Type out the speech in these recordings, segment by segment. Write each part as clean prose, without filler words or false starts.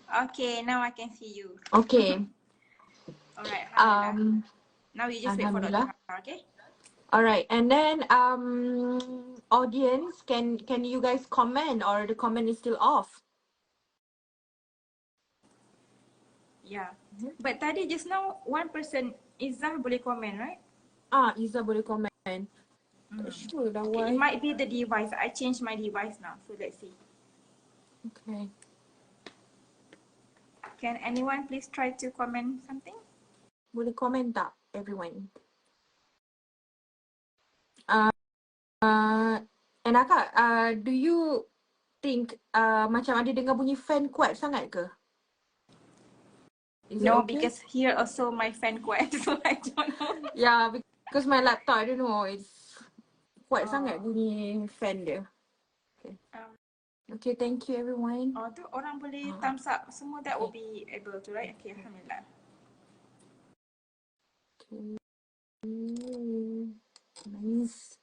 Okay, now I can see you. Okay. Alright, Alhamdulillah. Um, Now you just wait for Dr. Alhamdulillah. Ha, okay? All right, and then audience, can you guys comment or the comment is still off? Yeah. But tadi just now, one person, Izzah boleh comment, right? Izzah boleh comment. Tak sure lah Okay, it why. might be the device. I changed my device now, so let's see. Okay. Can anyone please try to comment something? Boleh komen tak everyone? And Akak, do you think macam ada dengar bunyi fan kuat sangat ke? Is it No, okay? because here also my fan quite, so I don't know. Yeah, because my laptop, I don't know, it's kuat sangat bunyi fan dia. Okay. Okay, thank you everyone. Oh, tu orang boleh thumbs up. Semua that will be able to, right? Okay, Alhamdulillah. Okay. Nice.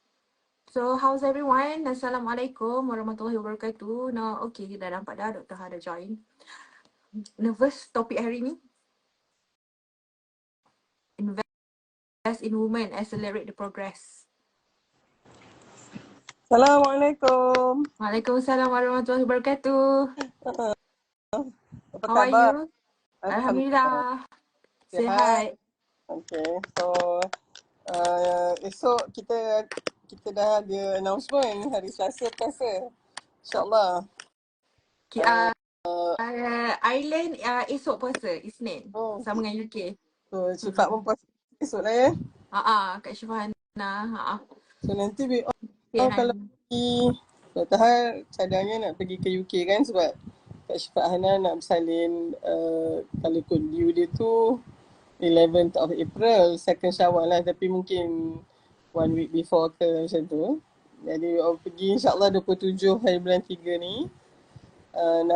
So, how's everyone? Assalamualaikum warahmatullahi wabarakatuh. Now, okay, dah nampak dah Dr. Ha dah join. Nervous topik hari ni? Invest in women, accelerate the progress. Assalamualaikum. Waalaikumsalam warahmatullahi wabarakatuh. Apa How are khabar? you? Alhamdulillah. Sihat. Okay, so esok kita dah ada announcement hari Selasa puasa. InsyaAllah. Ireland esok puasa, Isnin. Sama dengan UK. So Syifa pun puasa esok lah ya. Kak Syifahana. So nanti we all Okay, kalau pergi Dr. Har cadangnya nak pergi ke UK kan sebab Kak Syifa Hana nak bersalin kalau ikut due dia tu 11th of April, second Syawal lah, tapi mungkin 1 week before ke macam tu. Jadi pergi insyaAllah 27 hari bulan 3 ni, 16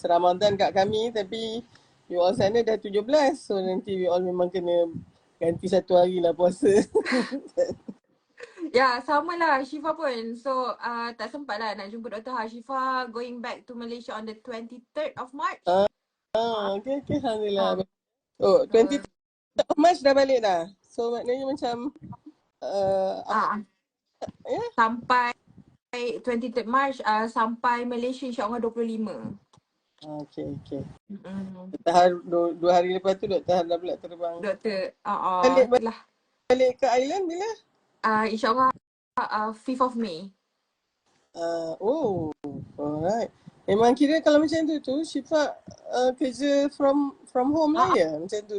Ramadan kat kami, tapi you all sana dah 17, so nanti we all memang kena ganti satu hari lah puasa. Ya, sama lah Syifa pun. So, tak sempat lah nak jumpa Dr. Ha. Syifa going back to Malaysia on the 23rd of March. Okay, Alhamdulillah. Oh, 23rd of March dah balik dah. So, maknanya macam sampai 23rd March sampai Malaysia insyaAllah 25. Okay. Dr. Har, 2 hari lepas tu Dr. Har dah pula terbang. Balik ke Ireland bila? InsyaAllah 5th of May. Alright. Memang kira kalau macam tu Syifa kerja from home lah ya? Macam tu.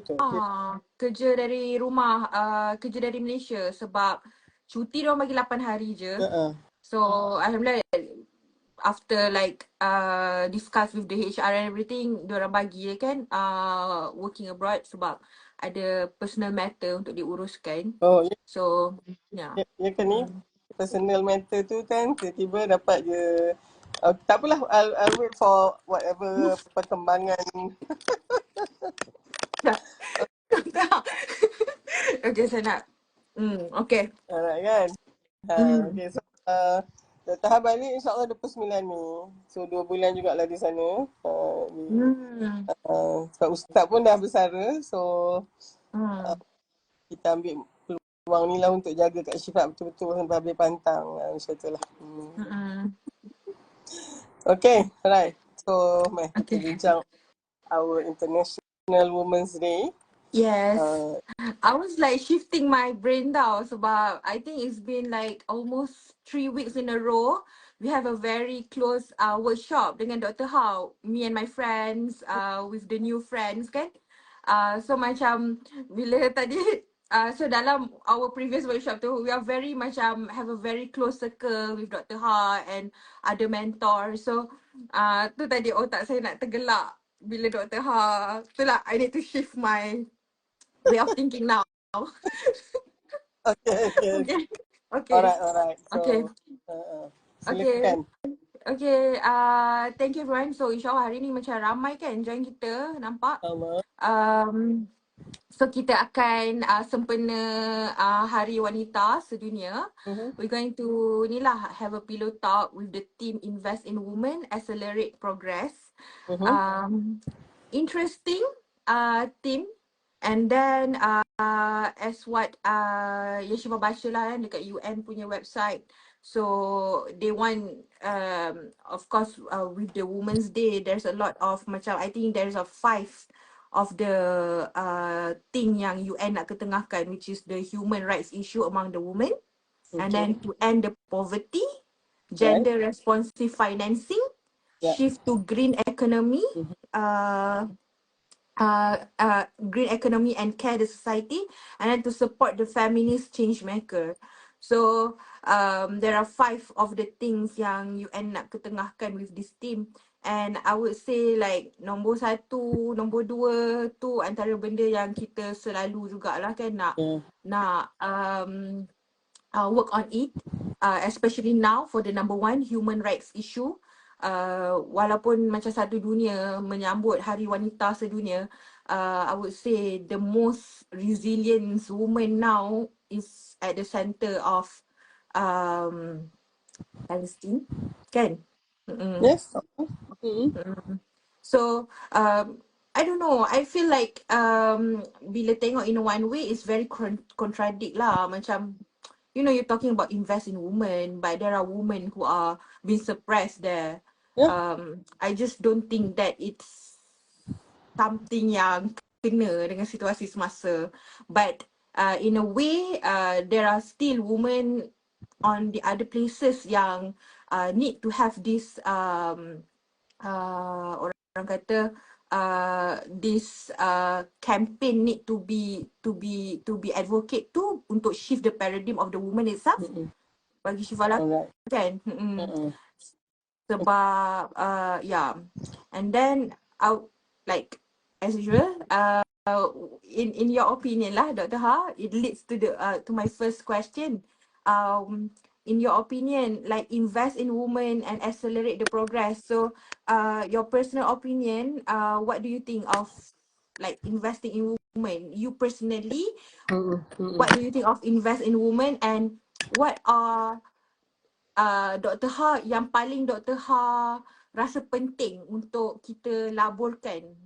Kerja dari rumah, kerja dari Malaysia sebab cuti diorang bagi 8 hari je. So, Alhamdulillah after like discuss with the HR and everything, diorang bagi kan working abroad sebab ada personal matter untuk diuruskan. So, ya kan ni personal matter tu kan tiba-tiba dapat je. Tak apalah, I'll wait for whatever perkembangan. Okay, saya nak. Okay. Alright kan. Okay, so Dr. Ha balik insyaAllah 29 Mei. So 2 bulan jugalah di sana. Sebab Ustaz pun dah bersara. So kita ambil peluang ni lah untuk jaga Kak Syifa betul-betul sampai habis pantang. Macam tu lah. Okay, alright. So, kita bincang our International Women's Day. Yes. I was like shifting my brain now sebab I think it's been like almost 3 weeks in a row. We have a very close workshop dengan Dr. Ha, me and my friends, with the new friends kan. So macam bila tadi, so dalam our previous workshop tu, we are very macam have a very close circle with Dr. Ha and other mentors. So tu tadi otak saya nak tergelak bila Dr. Ha. Itulah I need to shift my way of thinking now. Okay. Alright. So, silakan. Okay, thank you everyone. So insyaAllah hari ni macam ramai kan join kita, nampak? So kita akan sempena Hari Wanita Sedunia. We're going to ni lah have a pillow talk with the team Invest in Women, Accelerate Progress. Interesting team. And then as what Yeshiva baca lah kan dekat UN punya website. So they want of course with the Women's Day there's a lot of macam I think there's a 5 of the thing yang UN nak ketengahkan, which is the human rights issue among the women, and then to end the poverty, gender responsive financing, shift to green economy, green economy and care the society, and then to support the feminist change maker. So there are 5 of the things yang UN nak ketengahkan with this team. And I would say like nombor 1, nombor 2 tu antara benda yang kita selalu jugalah kan nak work on it, especially now for the number 1 human rights issue. Walaupun macam satu dunia menyambut Hari Wanita Sedunia, I would say the most resilient woman now is at the center of Palestine, kan? Yes. So I don't know, I feel like bila tengok in one way it's very contradict lah. Macam you know, you're talking about invest in women, but there are women who are being suppressed there. I just don't think that it's something yang kena dengan situasi semasa. But in a way, there are still women on the other places yang need to have this orang kata this campaign need to be advocate to untuk shift the paradigm of the woman itself. Bagi Shivala kan. Sebab yeah, and then like as usual in your opinion lah Dr. Ha, it leads to the to my first question. In your opinion, like invest in women and accelerate the progress. So your personal opinion, what do you think of like investing in women? You personally, what do you think of invest in women, and what are Dr. Ha yang paling Dr. Ha rasa penting untuk kita laburkan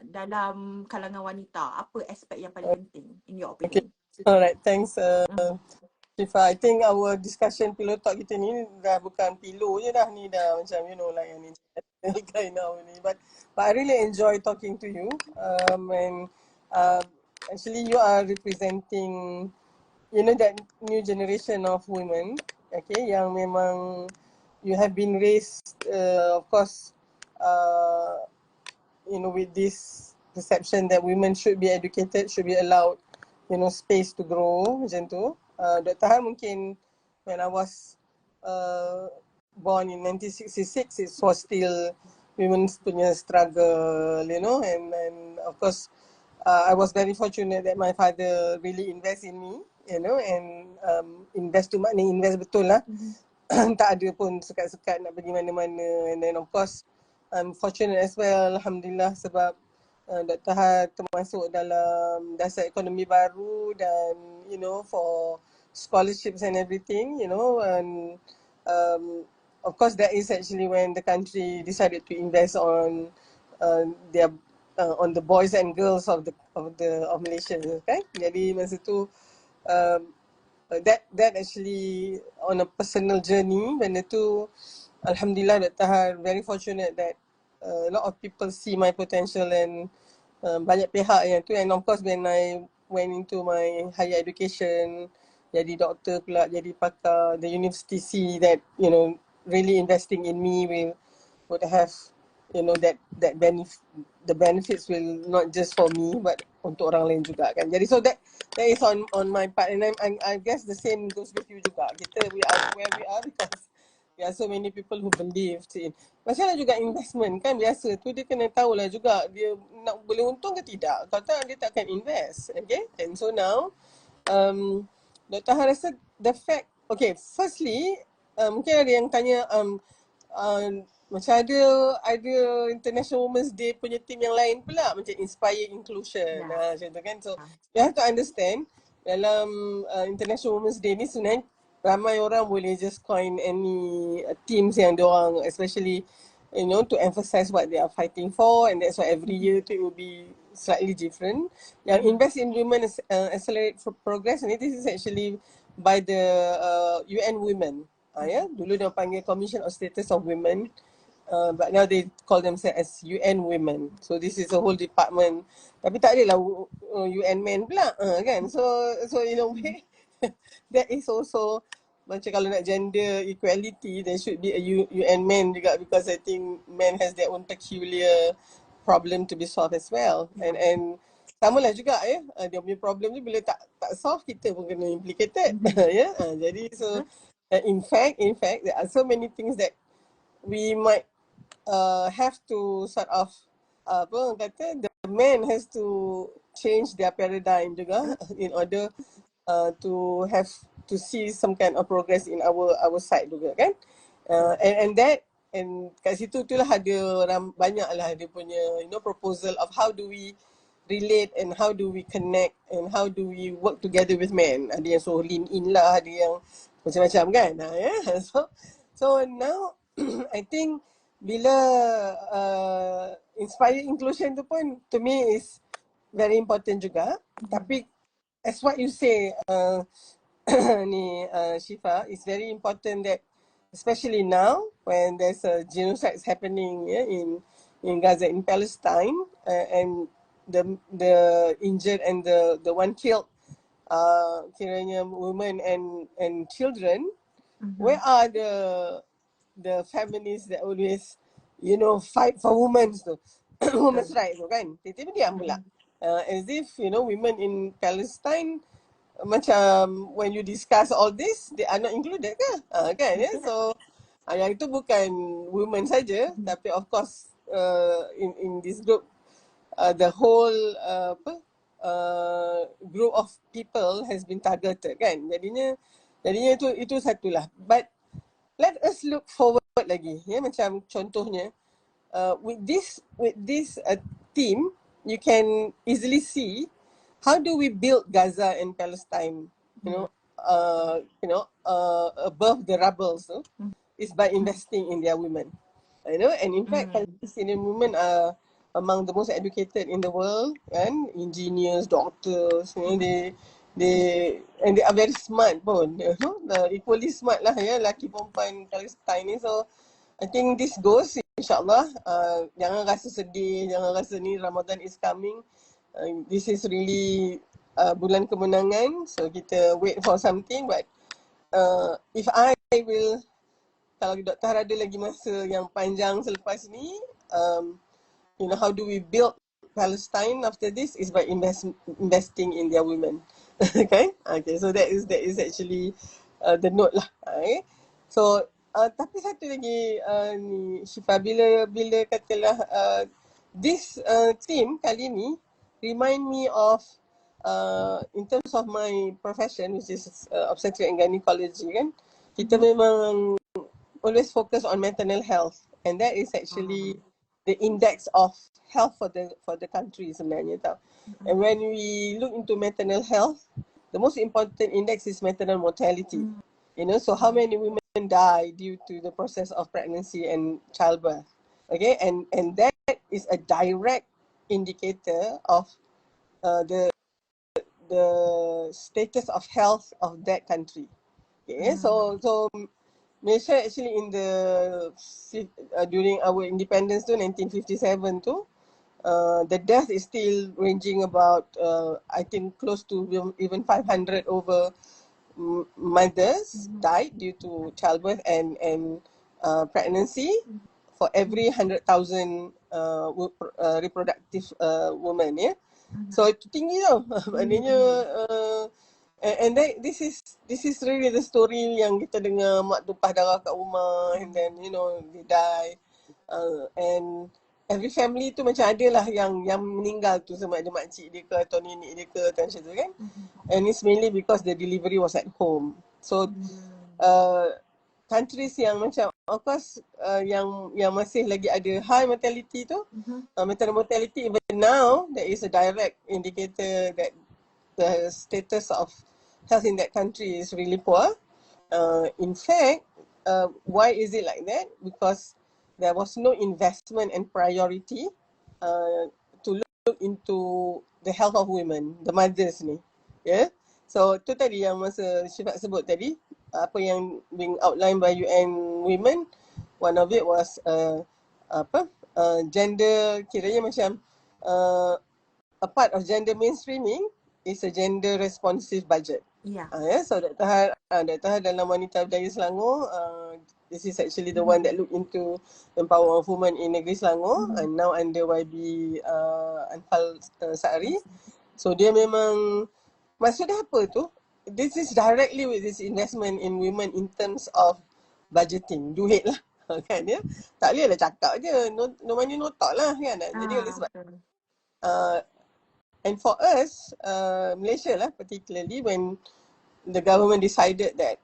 dalam kalangan wanita? Apa aspek yang paling penting in your opinion? Alright, thanks Shifa. I think our discussion pillow talk kita ni dah bukan pillow je dah ni, dah macam you know like an international kind of ni. But I really enjoy talking to you. And actually you are representing you know that new generation of women, okay, yang memang you have been raised of course you know with this perception that women should be educated, should be allowed you know space to grow macam tu. Dr. Han mungkin when I was born in 1966 it was still women's punya struggle, you know, and of course I was very fortunate that my father really invest in me, you know, and invest tu maknanya invest betul lah. Tak ada pun sekat-sekat nak pergi mana-mana. And then of course I'm fortunate as well, alhamdulillah, sebab Dr. Ha termasuk dalam dasar ekonomi baru dan you know for scholarships and everything, you know, and of course that is actually when the country decided to invest on their on the boys and girls of Malaysia, kan? Jadi masa tu that actually on a personal journey, benda tu alhamdulillah Dr. Ha very fortunate that a lot of people see my potential and banyak pihak yang tu, and of course when I went into my higher education, jadi doktor pula, jadi pakar, the university see that you know really investing in me would have you know that the benefits will not just for me but untuk orang lain juga kan. Jadi so that is on my part, and I guess the same goes with you juga. We are where we are because there are so many people who believe in. Macam mana juga investment kan, biasa tu dia kena tahulah juga dia nak boleh untung ke tidak. Kalau tak dia takkan invest, okay? And so now Dr. Ha rasa the fact, okay, firstly mungkin ada yang tanya macam ada International Women's Day punya team yang lain pula, macam Inspire Inclusion. Macam tu kan. So you have to understand dalam International Women's Day ni sebenarnya ramai orang boleh just coin any teams yang diorang, especially to emphasize what they are fighting for, and that's why every year it will be slightly different. Yang invest in women accelerate progress, and this is actually by the UN Women. Dulu dia panggil Commission on Status of Women, but now they call themselves as UN Women. So this is a whole department. Tapi tak adalah UN Men pula, kan? So in a way, that is also macam kalau nak gender equality, there should be a UN Men juga, because I think men has their own peculiar problem to be solved as well. And sama lah juga dia punya problem ni bila tak solve, kita pun kena implicated. Jadi so in fact there are so many things that we might have to sort of the men has to change their paradigm juga in order to have to see some kind of progress in our side juga kan. And kat situ itulah ada banyak lah dia punya proposal of how do we relate and how do we connect and how do we work together with men. Ada yang so lean in lah, ada yang macam-macam kan. So now I think bila Inspire Inclusion tu pun to me is very important juga. Tapi as what you say ni Shifa, it's very important that especially now when there's a genocide happening in Gaza, in Palestine, and the injured and the one killed, kiranya women and children, where are the feminists that always fight for women's women's rights tu kan? Tiba-tiba diam pula. As if women in Palestine, macam when you discuss all this, they are not included ke? Kan so yang itu bukan women saja, tapi of course in this group the whole group of people has been targeted kan. Jadinya itu satulah. But let us look forward lagi macam contohnya with this team, you can easily see how do we build Gaza and Palestine, above the rubbles, is by investing in their women, and in fact, Palestinian women are among the most educated in the world, and engineers, doctors, they are very smart pun, equally smart lah lelaki perempuan Palestine ni. So I think this goes, insyaAllah. Jangan rasa sedih, jangan rasa ni Ramadan is coming. This is really bulan kemenangan, so kita wait for something. But if I will, kalau Dr. ada lagi masa yang panjang selepas ni, how do we build Palestine after this is by investing in their women. Okay, so that is actually the note lah. Okay? So tapi satu lagi ni Shifa, bila katalah this team kali ni remind me of in terms of my profession, which is obstetric and gynecology kan, kita memang always focus on maternal health, and that is actually the index of health for the country sebenarnya tau. And when we look into maternal health, the most important index is maternal mortality. So how many women die due to the process of pregnancy and childbirth. Okay, and that is a direct indicator of the status of health of that country. Okay, so Malaysia actually in the during our independence tu 1957 tu, the death is still ranging about I think close to even 500 over mothers died due to childbirth and pregnancy for every 100,000 reproductive women, so itu tinggi tau. Maknanya and then this is really the story yang kita dengar, mak tumpah darah kat rumah and then they die, and every family tu macam ada lah yang meninggal tu, sama ada makcik dia ke atau nenek dia ke atau macam tu kan. And it's mainly because the delivery was at home. So countries yang macam of course yang masih lagi ada high mortality tu, maternal mortality, even now there is a direct indicator that the status of health in that country is really poor. In fact, why is it like that? Because there was no investment and priority to look into the health of women, the mothers ni. Yeah. So tu tadi yang masa Syifa sebut tadi, apa yang being outlined by UN Women, one of it was gender, kiranya macam a part of gender mainstreaming is a gender responsive budget. Yeah. So Dr. Har dalam Wanita Berdaya Selangor, this is actually the one that look into empowerment of women in negeri Selangor, and now under YB Anfal Sa'ari. So dia memang, maksudnya apa tu? This is directly with this investment in women in terms of budgeting, duit lah. Kan dia? Tak boleh lah cakap je, no money no talk lah kan. Jadi oleh sebab and for us, Malaysia lah particularly, when the government decided that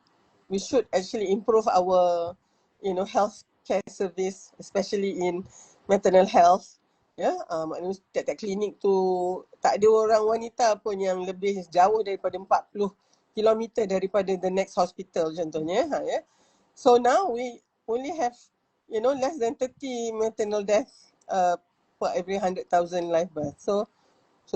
we should actually improve our, health care service, especially in maternal health. Maknanya tiap-tiap klinik tu tak ada orang wanita pun yang lebih jauh daripada 40 kilometer daripada the next hospital contohnya. So now we only have, less than 30 maternal deaths per every 100,000 live birth. So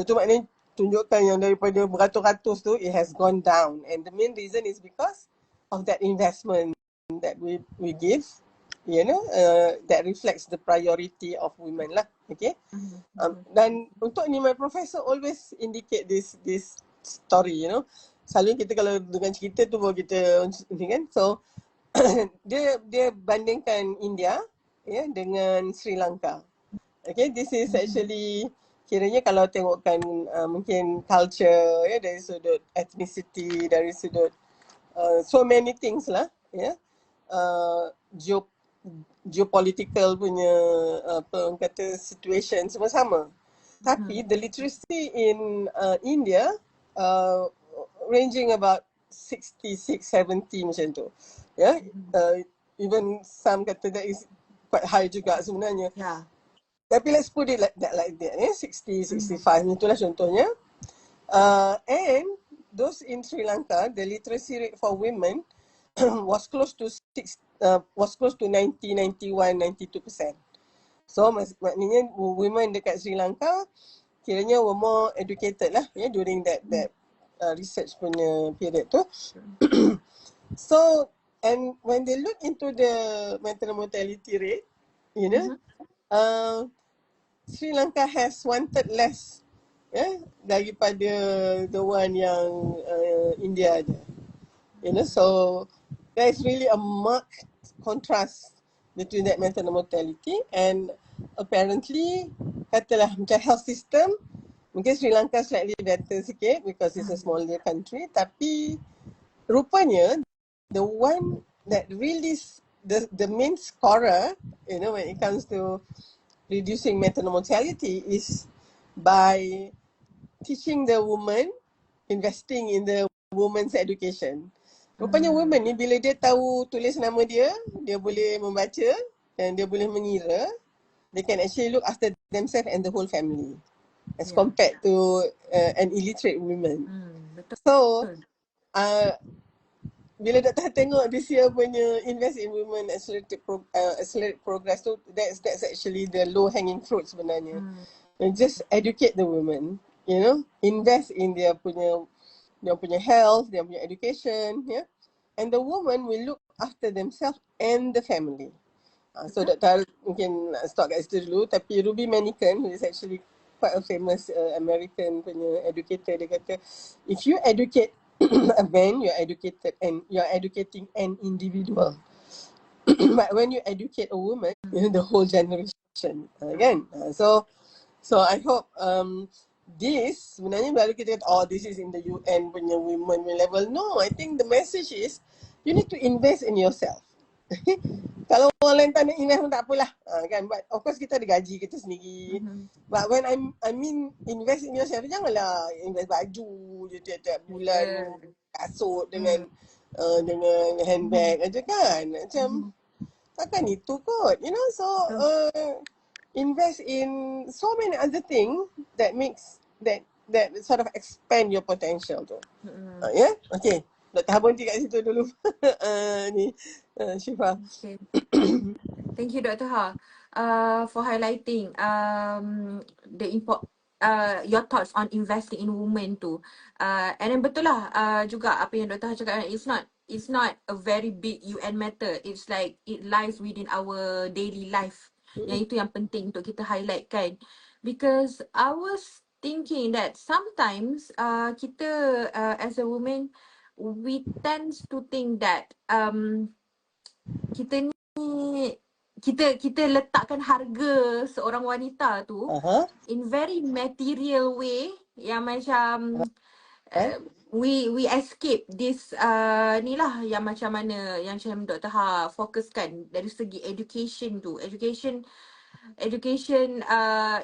tu maknanya tunjukkan yang daripada beratus-ratus tu, it has gone down. And the main reason is because of that investment that we give, that reflects the priority of women lah. Okay. Dan Untuk ni, my professor always indicate this story, Selalu kita kalau dengan cerita tu baru kita ni kan. So dia bandingkan India dengan Sri Lanka. Okay, this is actually kiranya kalau tengokkan mungkin culture, dari sudut ethnicity, dari sudut so many things lah, geopolitical punya orang kata situation semua sama. Tapi the literacy in India ranging about 66-70 macam tu. Even some kata that is quite high juga sebenarnya. Tapi let's put it like that 60, 65 itulah contohnya. And those in Sri Lanka, the literacy rate for women was close to 90, 91, 92%. So maknanya women dekat Sri Lanka kiranya were more educated lah during that research punya period tu. So, and when they look into the maternal mortality rate, Sri Lanka has 1/3 less daripada the one yang India ada. So there is really a marked contrast between that maternal mortality, and apparently katalah macam health system mungkin Sri Lanka slightly better sikit because it's a smaller country, tapi rupanya the one that really the main scorer, when it comes to reducing maternal mortality is by teaching the woman, investing in the woman's education. Rupanya woman ni bila dia tahu tulis nama dia boleh membaca dan dia boleh mengira, they can actually look after themselves and the whole family as compared to an illiterate woman. So bila Dr. tengok this year punya invest in women accelerate progress tu, that's actually the low hanging fruit sebenarnya. And just educate the women, invest in their punya health, their punya education, and the woman will look after themselves and the family. So Dr. mungkin stop kat situ dulu, tapi Ruby Manican, who is actually quite a famous American punya educator, dia kata if you educate a man, you're educating an individual. But when you educate a woman, the whole generation, kan? So I hope this sebenarnya baru kita kata this is in the UN punya women level. No, I think the message is you need to invest in yourself. Kalau orang lain tak nak invest pun tak apalah, kan? But of course kita ada gaji kita sendiri. But when I mean invest in yourself, janganlah invest baju je tiap-tiap bulan, kasut dengan dengan handbag aja kan. Macam takkan itu kot, you know. So invest in so many other things that makes that sort of expand your potential tu. Ya, okay. Dr. Ha berhenti kat situ dulu. Ni Syifa. Okay. Thank you, Dr. Ha, for highlighting the your thoughts on investing in women too. And then betul lah juga apa yang Dr. Ha cakap, it's not a very big UN matter. It's like it lies within our daily life. Yang itu yang penting untuk kita highlight kan. Because I was thinking that sometimes kita as a woman, we tend to think that kita ni kita letakkan harga seorang wanita tu in very material way yang macam we escape this ni lah yang macam mana yang macam Dr. Ha fokuskan dari segi education tu, education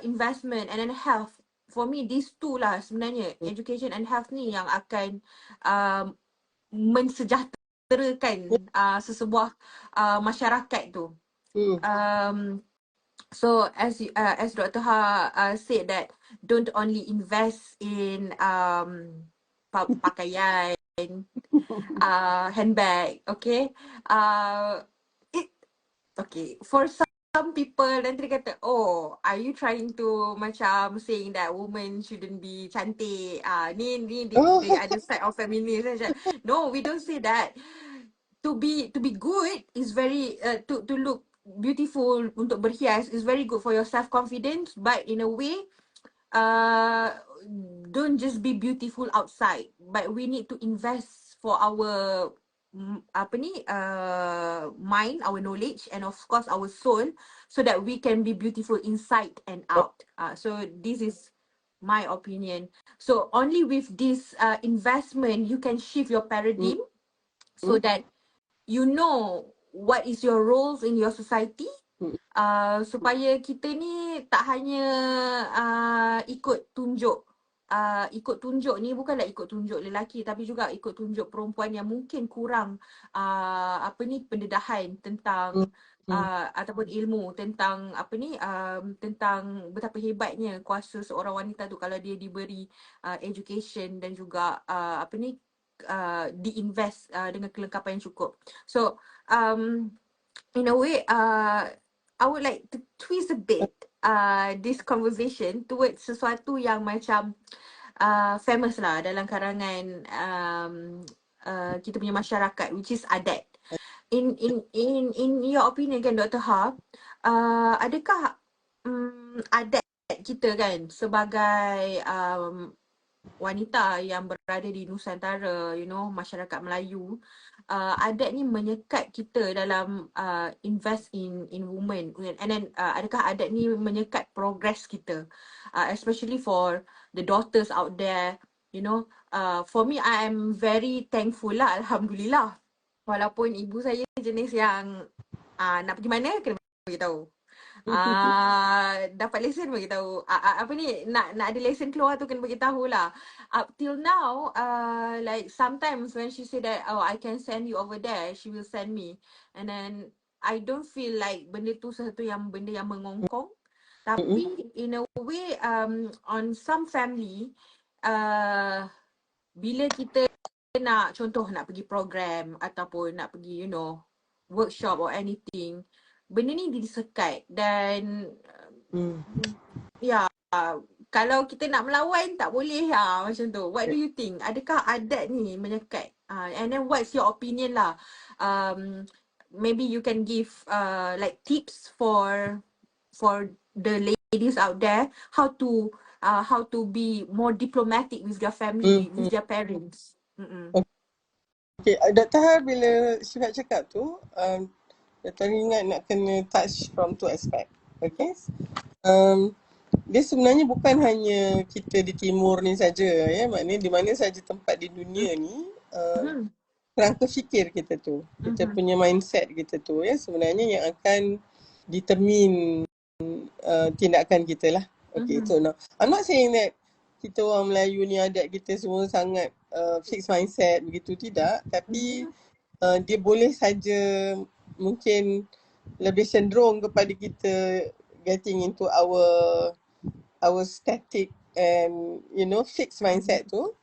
investment and then health. For me these two lah sebenarnya, education and health ni yang akan mensejahterakan sesebuah masyarakat tu. So as Dr. Ha said that don't only invest in pakaian, handbag, okay. Okay, for some people nanti dia kata, oh, are you trying to macam saying that women shouldn't be cantik? Ni the other side of feminism. No, we don't say that. To be good is very to look beautiful, untuk berhias is very good for your self confidence, but in a way don't just be beautiful outside, but we need to invest for our mind, our knowledge, and of course our soul, so that we can be beautiful inside and out. So this is my opinion. So only with this investment you can shift your paradigm, so that you know what is your roles in your society, supaya kita ni tak hanya ikut tunjuk ni bukanlah ikut tunjuk lelaki, tapi juga ikut tunjuk perempuan yang mungkin kurang pendedahan tentang ataupun ilmu tentang tentang betapa hebatnya kuasa seorang wanita tu kalau dia diberi education dan juga diinvest dengan kelengkapan yang cukup. So in a way I would like to twist a bit this conversation towards sesuatu yang macam famous lah dalam karangan kita punya masyarakat, which is adat. In your opinion kan Dr. Ha, adakah adat kita kan sebagai wanita yang berada di Nusantara, you know, masyarakat Melayu, adat ni menyekat kita dalam invest in women, and then adakah adat ni menyekat progress kita, especially for the daughters out there, you know. For me, I am very thankful lah, alhamdulillah, walaupun ibu saya jenis yang nak pergi mana kena beritahu. Dapat lesen bagi tahu, nak ada lesen keluar tu kena bagi tahu lah. Up till now like sometimes when she say that, oh, I can send you over there, she will send me, and then I don't feel like benda tu sesuatu yang benda yang mengongkong. Tapi in a way on some family bila kita nak contoh nak pergi program ataupun nak pergi, you know, workshop or anything, benda ni disekat. Dan kalau kita nak melawan tak boleh macam tu. What do you think? Adakah adat ni menyekat? And then what's your opinion lah? Maybe you can give like tips for the ladies out there, how to be more diplomatic with their family, with their parents. Okay, Dr. Ha bila Syifa cakap tu, Dr. ingat nak kena touch from two aspect. Okay. Dia sebenarnya bukan hanya kita di timur ni saja, ya. Maknanya di mana saja tempat di dunia ni, kerangka fikir kita tu, kita punya mindset kita tu, ya, sebenarnya yang akan determine tindakan kita lah. Okay, so now I'm not saying that kita orang Melayu ni, adat kita semua sangat fixed mindset begitu, tidak. Tapi dia boleh saja mungkin lebih cenderung kepada kita getting into our static and fixed mindset tu.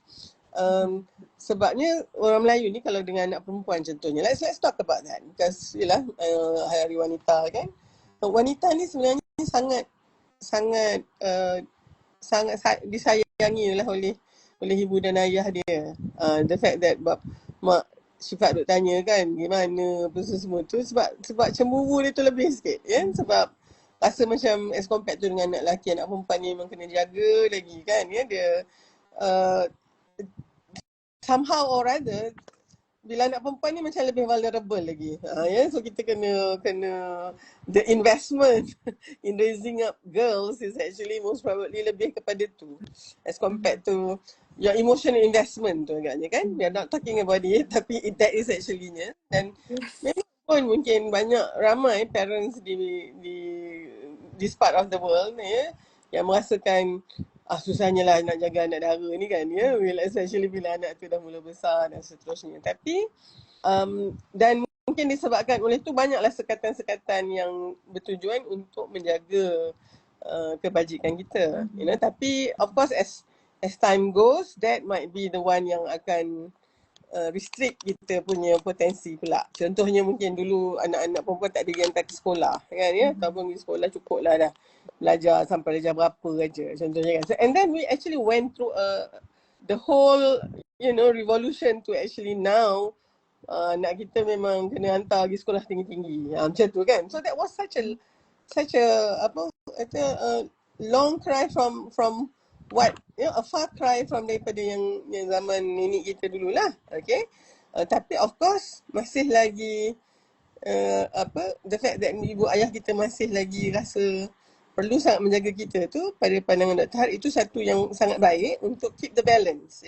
Sebabnya orang Melayu ni kalau dengan anak perempuan contohnya, let's talk about that, because yelah hari wanita kan, wanita ni sebenarnya sangat disayangi lah oleh ibu dan ayah dia. The fact that mak Syifa duk tanya kan gimana apa semua tu, sebab cemburu dia tu lebih sikit kan, sebab rasa macam as compared tu dengan anak lelaki, anak perempuan ni memang kena jaga lagi kan ya, dia somehow or rather bila anak perempuan ni macam lebih vulnerable lagi. So kita kena the investment in raising up girls is actually most probably lebih kepada tu as compared to your emotional investment tu agaknya kan. We are not talking about it, tapi that is actually nya. Dan memang pun mungkin ramai parents di this part of the world ya, yang merasakan susahnya lah nak jaga anak dara ni kan ya, especially bila anak tu dah mula besar dan seterusnya. Tapi dan mungkin disebabkan oleh tu banyaklah sekatan-sekatan yang bertujuan untuk menjaga kebajikan kita, tapi of course as time goes, that might be the one yang akan restrict kita punya potensi pula. Contohnya mungkin dulu anak-anak perempuan tak dihantar ke sekolah kan ya, ataupun pergi sekolah cukup lah dah belajar sampai darjah berapa aja contohnya kan. So, and then we actually went through the whole revolution to actually now anak kita memang kena hantar pergi sekolah tinggi-tinggi macam tu kan. So that was such a long cry from what a far cry from daripada yang zaman nenek kita dululah. Okay, tapi of course masih lagi the fact that ibu ayah kita masih lagi rasa perlu sangat menjaga kita tu, pada pandangan Dr. Har, itu satu yang sangat baik untuk keep the balance,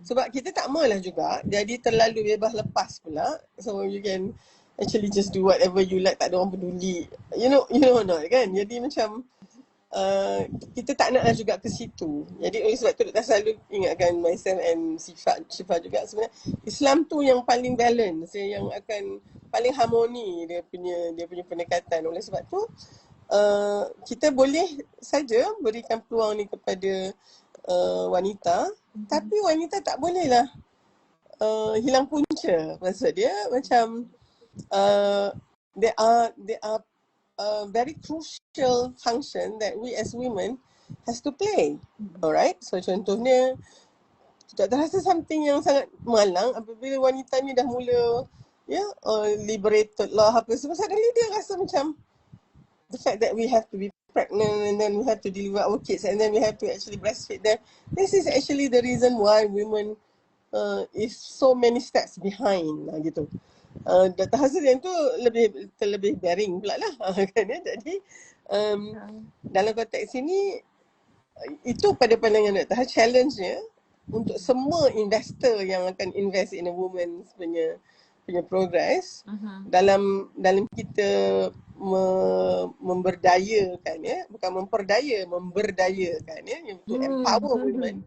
sebab kita tak maulah juga jadi terlalu bebas lepas pula, so you can actually just do whatever you like, tak ada orang peduli, you know not kan. Jadi macam kita tak naklah juga ke situ. Jadi oleh sebab tu Dr. selalu ingatkan myself and Syifa juga, sebenarnya Islam tu yang paling balance, yang akan paling harmoni dia punya pendekatan. Oleh sebab tu kita boleh saja berikan peluang ni kepada wanita, tapi wanita tak bolehlah hilang punca. Maksud dia macam they are very crucial function that we as women has to play. Alright, so contohnya kita terasa something yang sangat malang apabila wanita ni dah mula liberated lah apa semua, suddenly dia rasa macam the fact that we have to be pregnant and then we have to deliver our kids and then we have to actually breastfeed them. This is actually the reason why women is so many steps behind gitu. Dr. Hasil yang tu lebih bearing pula lah kan ya. Jadi dalam konteks ini itu pada pandangan Dr. Hasil challenge-nya untuk semua investor yang akan invest in a woman's punya progress dalam kita memberdayakan ya, bukan memberdayakan ya, untuk empower women.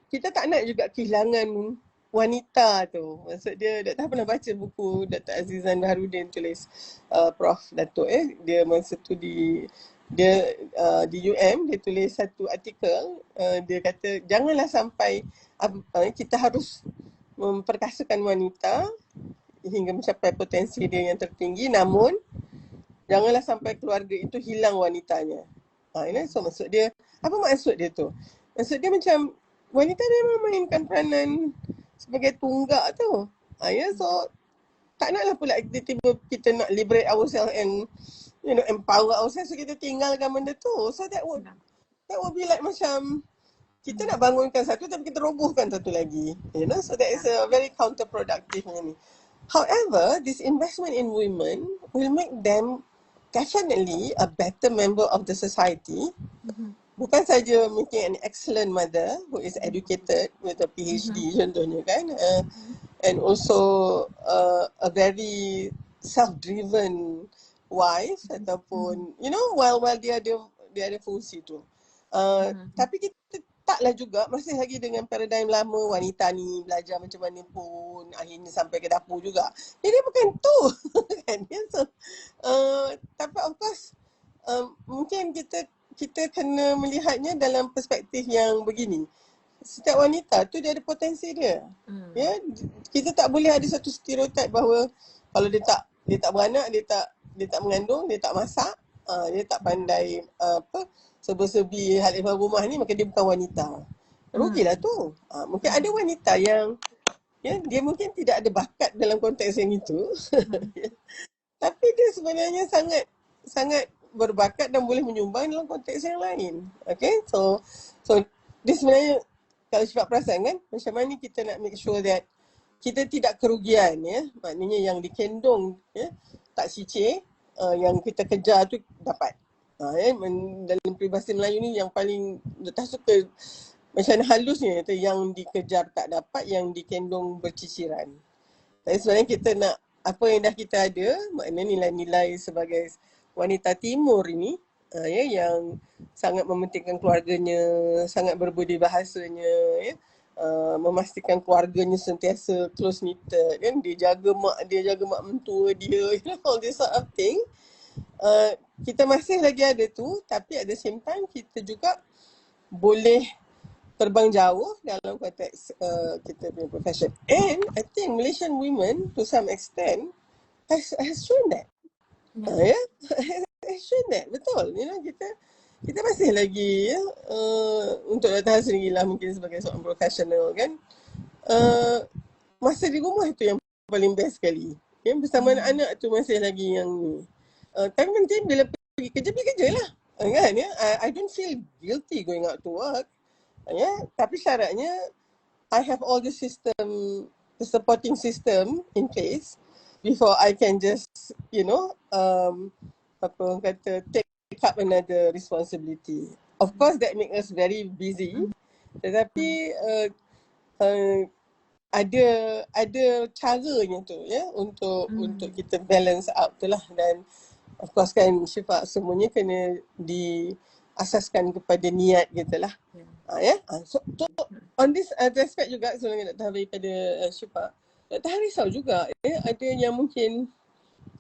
Kita tak nak juga kehilangan wanita tu. Maksud dia, Dr. pernah baca buku Dr. Azizan Baharudin tulis Prof. Datuk dia masa tu di UM, dia tulis satu artikel, dia kata janganlah sampai kita harus memperkasakan wanita hingga mencapai potensi dia yang tertinggi, namun janganlah sampai keluarga itu hilang wanitanya. So maksud dia, apa maksud dia tu? Maksud dia macam wanita dia memang mainkan peranan sebagai tunggak tu. So tak naklah pula tiba-tiba kita nak liberate ourselves and empower ourselves, so kita tinggalkan benda tu. So that would be like macam kita nak bangunkan satu tapi kita robohkan satu lagi. So that is a very counterproductive ni. However, this investment in women will make them definitely a better member of the society. Bukan saja mungkin an excellent mother who is educated with a PhD contohnya kan, and also a very self-driven wife ataupun while dia ada fungsi tu. Tapi taklah juga masih lagi dengan paradigm lama, wanita ni belajar macam mana pun akhirnya sampai ke dapur juga. Jadi bukan tu kan. So tapi of course mungkin kita kena melihatnya dalam perspektif yang begini. Setiap wanita tu dia ada potensi dia. Ya, kita tak boleh ada satu stereotip bahawa kalau dia tak beranak, dia tak mengandung, dia tak masak, dia tak pandai serba-serbi hal ehwal rumah ni, maka dia bukan wanita. Rugilah tu. Mungkin ada wanita yang dia mungkin tidak ada bakat dalam konteks yang itu. Tapi dia sebenarnya sangat berbakat dan boleh menyumbang dalam konteks yang lain. Okay, so dia sebenarnya, kalau Syifa perasan kan, macam mana kita nak make sure that kita tidak kerugian, maknanya yang dikendong tak cicir, yang kita kejar tu dapat. Dalam peribahasa Melayu ni yang paling tak suka macam halusnya, yang dikejar tak dapat, yang dikendong berciciran. Tapi sebenarnya kita nak apa yang dah kita ada, maknanya nilai-nilai sebagai wanita timur ini, yang sangat mementingkan keluarganya, sangat berbudi bahasanya, memastikan keluarganya sentiasa close knitted, kan, dia jaga mak mentua dia, all this sort of thing. Kita masih lagi ada tu, tapi at the same time kita juga boleh terbang jauh dalam konteks kita punya profession. And I think Malaysian women to some extent has shown that. Has shown that, betul. Kita masih lagi untuk Dr. sendiri lah, mungkin sebagai seorang profesional kan, masa di rumah itu yang paling best sekali. Bersama anak-anak tu masih lagi yang ni. Tapi nanti bila pergi kerja lah. Kan, I don't feel guilty going out to work. Tapi syaratnya I have all the supporting system in place before I can just, take up another responsibility. Of course, that make us very busy. Tetapi ada caranya tu, untuk kita balance out tu lah. Dan of course kan, Syifa, semuanya kena diasaskan kepada niat kita lah. So on this aspect juga, sebenarnya Dr. daripada Syifa, Dr. risau juga, ada yang mungkin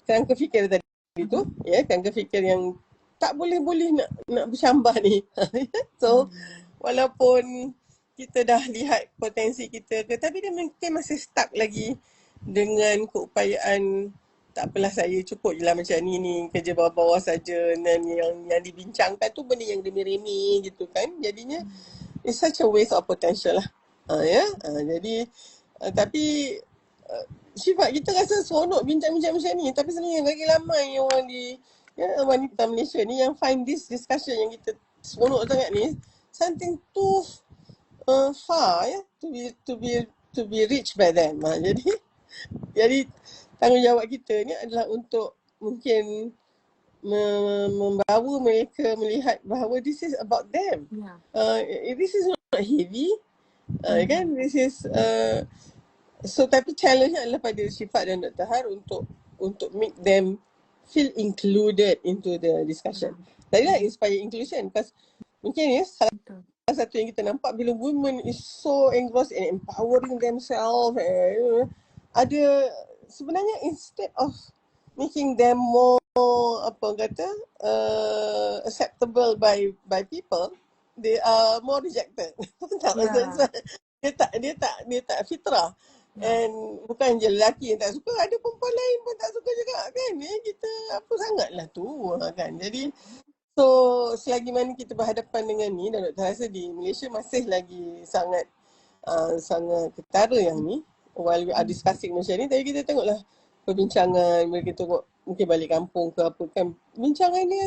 kerangka fikir tadi tu, kerangka fikir yang tak boleh nak bersyambah ni. So walaupun kita dah lihat potensi kita ke, tapi dia mungkin masih stuck lagi dengan keupayaan, tak apalah, saya cukup je lah macam ni kerja bawah-bawah saja, dan yang dibincangkan tu benda yang remeh-remeh gitu kan. Jadinya it's such a waste of potential lah. Jadi tapi Syifa, kita rasa seronok bincang-bincang macam ni, tapi sebenarnya lagi ramai orang wanita Malaysia ni yang find this discussion yang kita seronok sangat ni something too far to be reached by them. Jadi tanggungjawab kita ni adalah untuk mungkin membawa mereka melihat bahawa this is about them. This is not heavy, kan? This is so, tapi challenge adalah pada Syifa dan Dr. Har untuk make them feel included into the discussion. Tadilah inspire inclusion, because mungkin salah satu yang kita nampak bila women is so engrossed in empowering themselves, ada sebenarnya, instead of making them more acceptable by people, they are more rejected. Dia tak fitrah. And bukan je lelaki yang tak suka, ada perempuan lain pun tak suka juga kan. Kita apa sangatlah tu kan. Jadi so selagi mana kita berhadapan dengan ni, dan Dr. rasa di Malaysia masih lagi sangat ketara yang ni, while we are discussing macam ni. Tapi kita tengoklah perbincangan, mereka tengok mungkin balik kampung ke apa kan, bincangan ni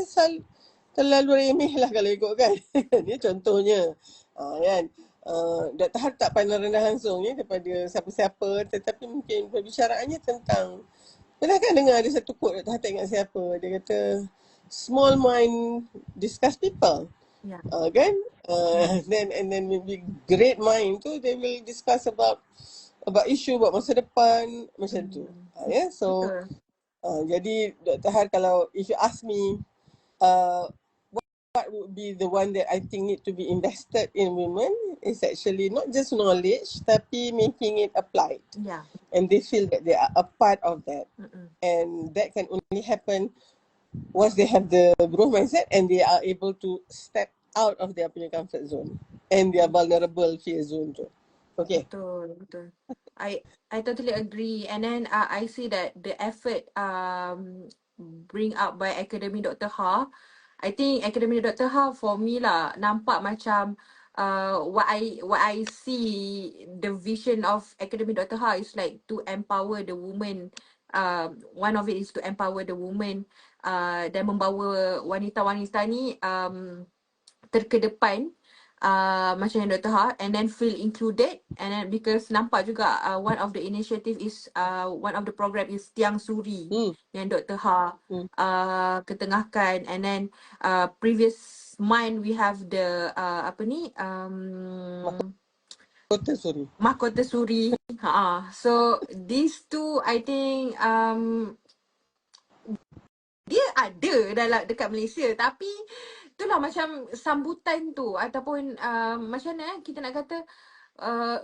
terlalu remeh lah kalau ikut kan. Ni contohnya kan. Dr. Har tak pandang rendah langsung kepada siapa-siapa, tetapi mungkin perbicaraannya tentang, pernah kan dengar ada satu quote, Dr. Har tak ingat siapa, dia kata small mind discuss people, kan, and then maybe great mind tu they will discuss about issue, about masa depan macam tu. So jadi Dr. Har, kalau if you ask me what would be the one that I think need to be invested in women is actually not just knowledge, tapi making it applied. Yeah. And they feel that they are a part of that. Mm-mm. And that can only happen once they have the growth mindset and they are able to step out of their punya comfort zone and their vulnerable fear zone tu. Okay. Betul. I totally agree. And then I see that the effort bring up by Akademi Dr. Ha, I think Akademi Dr. Ha for me lah nampak macam what I see the vision of Akademi Dr. Ha is like to empower the woman. One of it is to empower the woman dan membawa wanita-wanita ni terkedepan macam yang Dr. Ha, and then feel included, and then because nampak juga one of the initiative is one of the program is Tiang Suri yang Dr. Ha ketengahkan, and then previous month we have the apa ni Mahkota Suri. So these two I think dia ada dalam dekat Malaysia, tapi itulah macam sambutan tu ataupun macam mana kita nak kata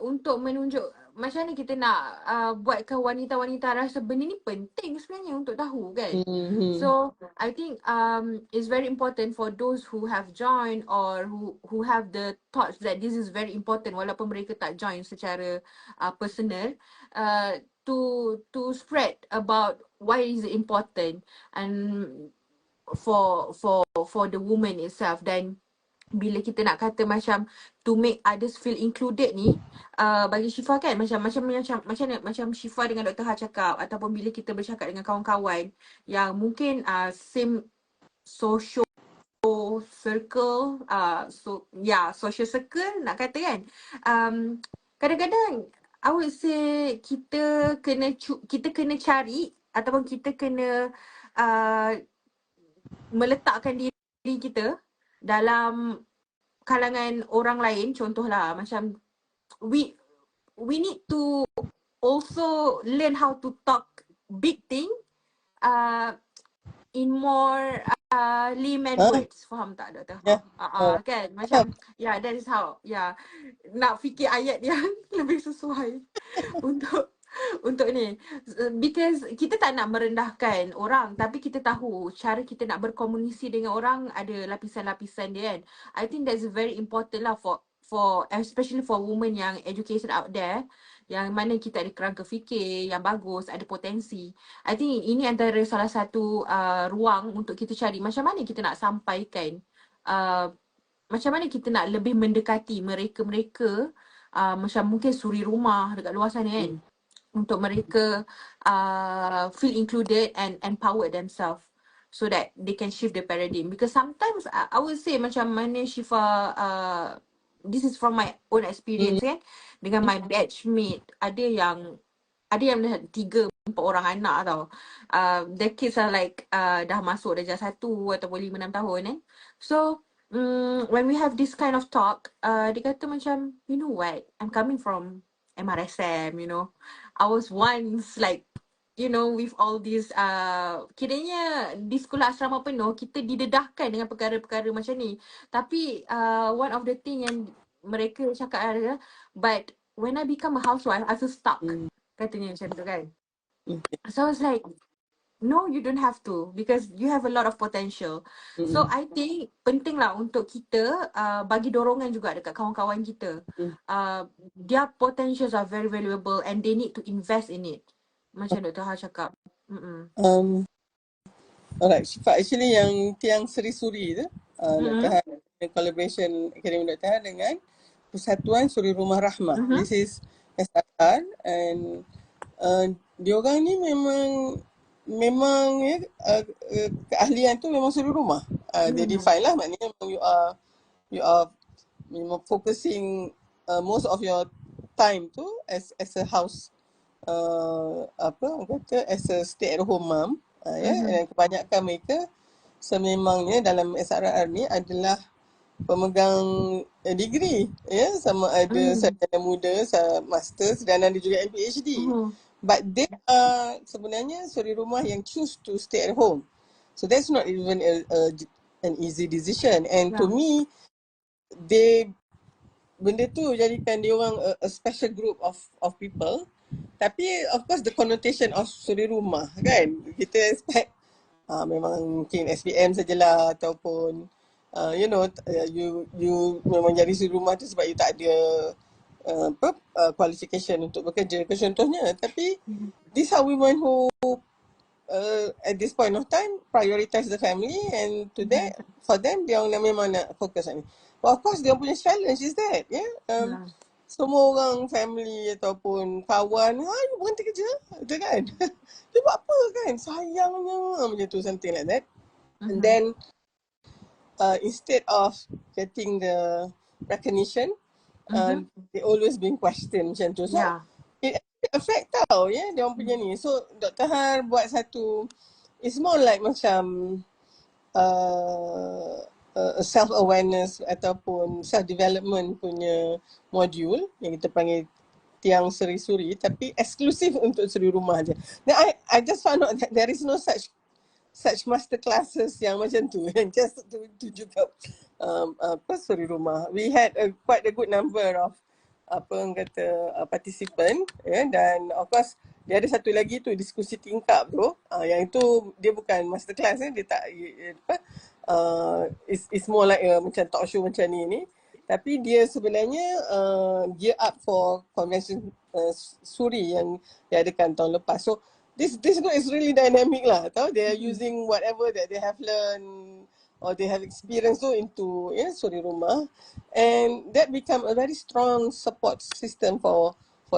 untuk menunjuk macam mana kita nak buatkan wanita-wanita rasa benda ni penting sebenarnya untuk tahu kan. So I think it's very important for those who have joined or who have the thoughts that this is very important walaupun mereka tak join secara personal, to spread about why is it important and for the woman itself. Dan bila kita nak kata macam to make others feel included ni, bagi Syifa kan macam Syifa dengan Dr. Ha cakap, ataupun bila kita bercakap dengan kawan-kawan yang mungkin same social circle, social circle nak kata kan, kadang-kadang I would say kita kena cari ataupun kita kena meletakkan diri kita dalam kalangan orang lain. Contohlah macam we need to also learn how to talk big thing in more layman words. Faham tak Dr. Kan macam that is how nak fikir ayat yang lebih sesuai untuk ni, because kita tak nak merendahkan orang, tapi kita tahu cara kita nak berkomunikasi dengan orang ada lapisan-lapisan dia kan. I think that's very important lah for especially for women yang educated out there, yang mana kita ada kerangka fikir yang bagus, ada potensi. I think ini antara salah satu ruang untuk kita cari macam mana kita nak sampaikan, macam mana kita nak lebih mendekati mereka-mereka macam mungkin suri rumah dekat luar sana kan, untuk mereka feel included and empower themselves so that they can shift the paradigm. Because sometimes I would say macam mana Syifa, this is from my own experience kan, dengan my batchmate, ada yang dah 3-4 orang anak tau. The kids are like dah masuk darjah 1 ataupun 5-6 tahun kan. So when we have this kind of talk, dia kata macam, you know what, I'm coming from MRSM, you know. I was once like, you know, with all these kiranya di sekolah asrama penuh kita didedahkan dengan perkara-perkara macam ni. Tapi one of the thing yang mereka cakap adalah, but when I become a housewife I feel stuck, katanya macam tu kan. So I was like, no, you don't have to, because you have a lot of potential. So I think penting lah untuk kita bagi dorongan juga dekat kawan-kawan kita. Their potentials are very valuable and they need to invest in it. Macam Dr. Ha cakap. Alright, Syifa, actually yang Tiang Seri Suri tu, Dr. Ha, collaboration Akademi Dr. Ha dengan Persatuan Suri Rumah Rahmah. This is SRR, and diorang ni memang keahlian tu memang suri rumah. Dia define lah, maknanya you are memang focusing most of your time tu as a house, as a stay at home mom, dan kebanyakan mereka sememangnya dalam SRR ni adalah pemegang degree, sama ada sarjana muda, masters, dan ada juga PhD. But they are sebenarnya suri rumah yang choose to stay at home. So that's not even an easy decision. And to Yeah. me, benda tu jadikan dia orang a special group of people. Tapi of course the connotation of suri rumah kan, kita expect memang mungkin SPM sajalah, ataupun you memang jadi suri rumah tu sebab you tak ada qualification untuk bekerja ke contohnya. Tapi these are women who at this point of time prioritize the family, and to that, for them, dia orang memang nak fokus ni. But of course dia punya challenge is that Yeah. semua orang family ataupun kawan, you berhenti kerja betul kan. Dia buat apa kan, sayangnya macam tu, something like that. And then instead of getting the recognition, they always being questioned macam tu. So Yeah. it affect tau dia orang punya ni. So Dr. Har buat satu, it's more like macam self-awareness ataupun self-development punya module yang kita panggil tiang seri-suri, tapi eksklusif untuk suri rumah je. Then I just found out that there is no such master classes yang macam tu, just to tunjukkan suri rumah. We had quite a good number of participant, dan of course dia ada satu lagi tu diskusi tingkap tu, yang itu dia bukan master class, dia tak it's more like macam talk show macam ni, tapi dia sebenarnya gear up for convention suri yang diadakan tahun lepas. So this group is really dynamic lah, tahu, they are using whatever that they have learned or they have experienced tu into suri rumah, and that become a very strong support system for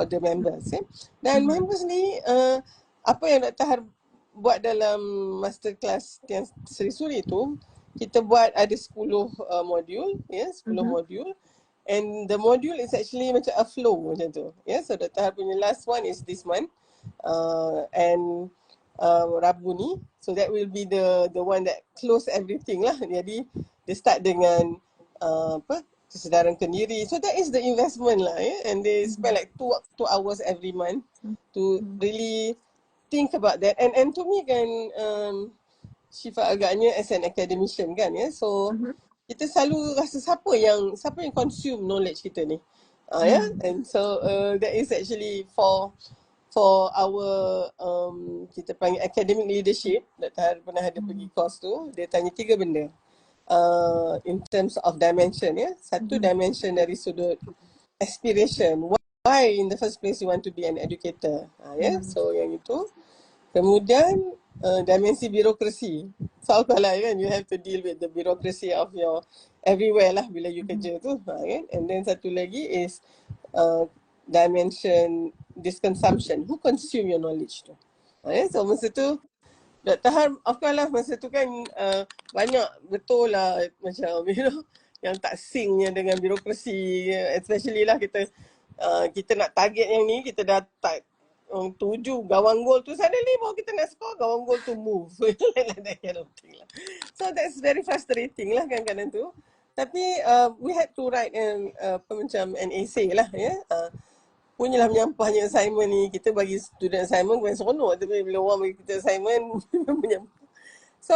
the members. Dan members ni apa yang Dr. Har buat dalam masterclass yang seri-suri tu, kita buat ada 10 modul, 10 modul, and the module is actually macam a flow macam tu. So Dr. Har punya last one is this month, and Rabu ni, so that will be the one that close everything lah. Jadi dia start dengan kesedaran kendiri, so that is the investment lah, and they spend like 2 hours every month to really think about that. And to me kan, Syifa agaknya as an academician kan, so kita selalu rasa siapa yang consume knowledge kita ni, and so that is actually for our kita panggil academic leadership. Dr. Har pernah ada pergi course tu, dia tanya 3 benda in terms of dimension. Satu dimension dari sudut aspiration, why in the first place you want to be an educator, so yang itu. Kemudian dimensi birokrasi, soal-soal kan, you have to deal with the bureaucracy of your everywhere lah bila you kerja tu, kan. And then satu lagi is dimension disconsumption, who consume your knowledge tu. So masa tu Dr. Har, of course lah, masa tu kan banyak betul lah macam yang tak syncnya dengan birokrasi, especially lah kita nak target yang ni, kita dah 7 gawang gol tu, suddenly baru kita nak score, gawang gol tu move. So that's very frustrating lah kadang-kadang tu. Tapi we had to write macam an essay lah, punyalah menyampahnya assignment ni. Kita bagi student assignment bukan seronok, tapi bila orang bagi kita assignment menyampah. So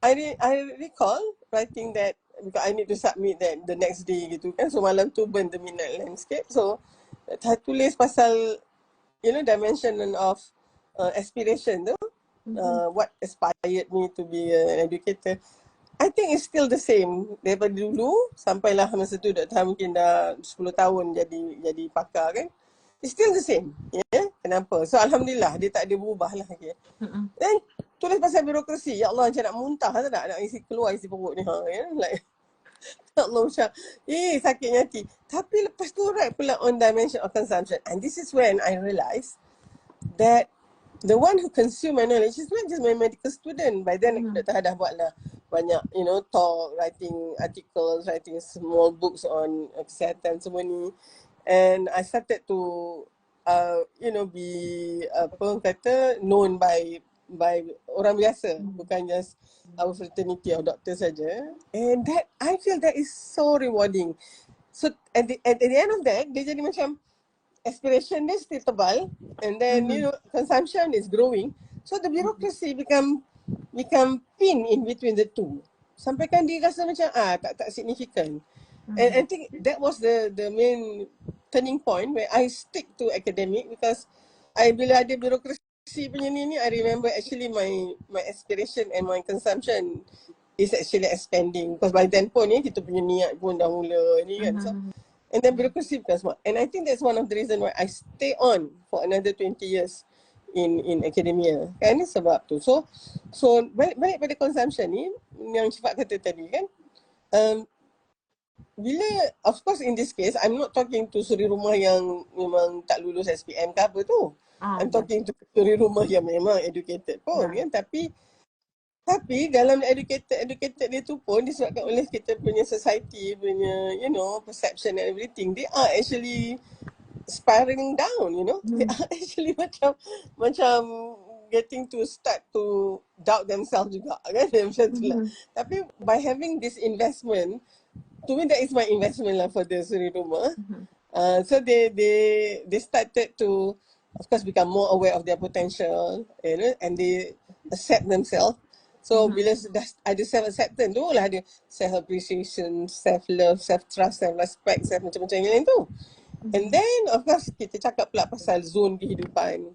I recall writing that because I need to submit that the next day gitu kan. So malam tu burn the midnight landscape. So saya tulis pasal dimension of aspiration tu, what inspired me to be an educator. I think it's still the same daripada dulu sampailah masa tu Dr. Har mungkin dah 10 tahun jadi pakar kan. It's still the same. Kenapa? So alhamdulillah dia tak ada berubah lah. Dan tulis pasal birokrasi, ya Allah macam nak muntah tak nak isi keluar isi perut ni, like ya Allah macam sakitnya hati. Tapi lepas tu write pula on dimension of consumption, and this is when I realised that the one who consume my knowledge is not just my medical student. By then Dr. Har dah buat lah banyak talk, writing articles, writing small books on kesihatan semua ni, and I started to be known by orang biasa, bukan just our fraternity of doctors saja. And that I feel that is so rewarding. So at the end of that, dia jadi macam aspiration dia still tebal, and then consumption is growing. So the bureaucracy become pin in between the two. sampaikan dia rasa macam tak signifikan. And I think that was the main turning point where I stick to academic, because bila ada birokrasi punya ni, I remember actually my aspiration and my consumption is actually expanding, because by then pun kita punya niat pun dah mula ni kan. So and then birokrasi becomes smart. And I think that's one of the reason why I stay on for another 20 years in academia. Kan ni sebab tu. So balik pada consumption ni yang Syifa kata tadi kan. Bila, of course in this case, I'm not talking to suri rumah yang memang tak lulus SPM ke apa tu. I'm talking to suri rumah yang memang educated pun kan. Tapi dalam educated dia tu pun disebabkan oleh kita punya society punya, perception and everything, they are actually spiraling down, They are actually macam getting to start to doubt themselves juga kan. Macam tu lah. Tapi by having this investment, to me that is my investment lah for the suri rumah. So they started to, of course, become more aware of their potential, and they accept themselves. So bila dah ada self-acceptance tu lah ada self-appreciation, self-love, self-trust, self-respect, macam-macam yang lain tu. And then of course kita cakap pula pasal zone kehidupan.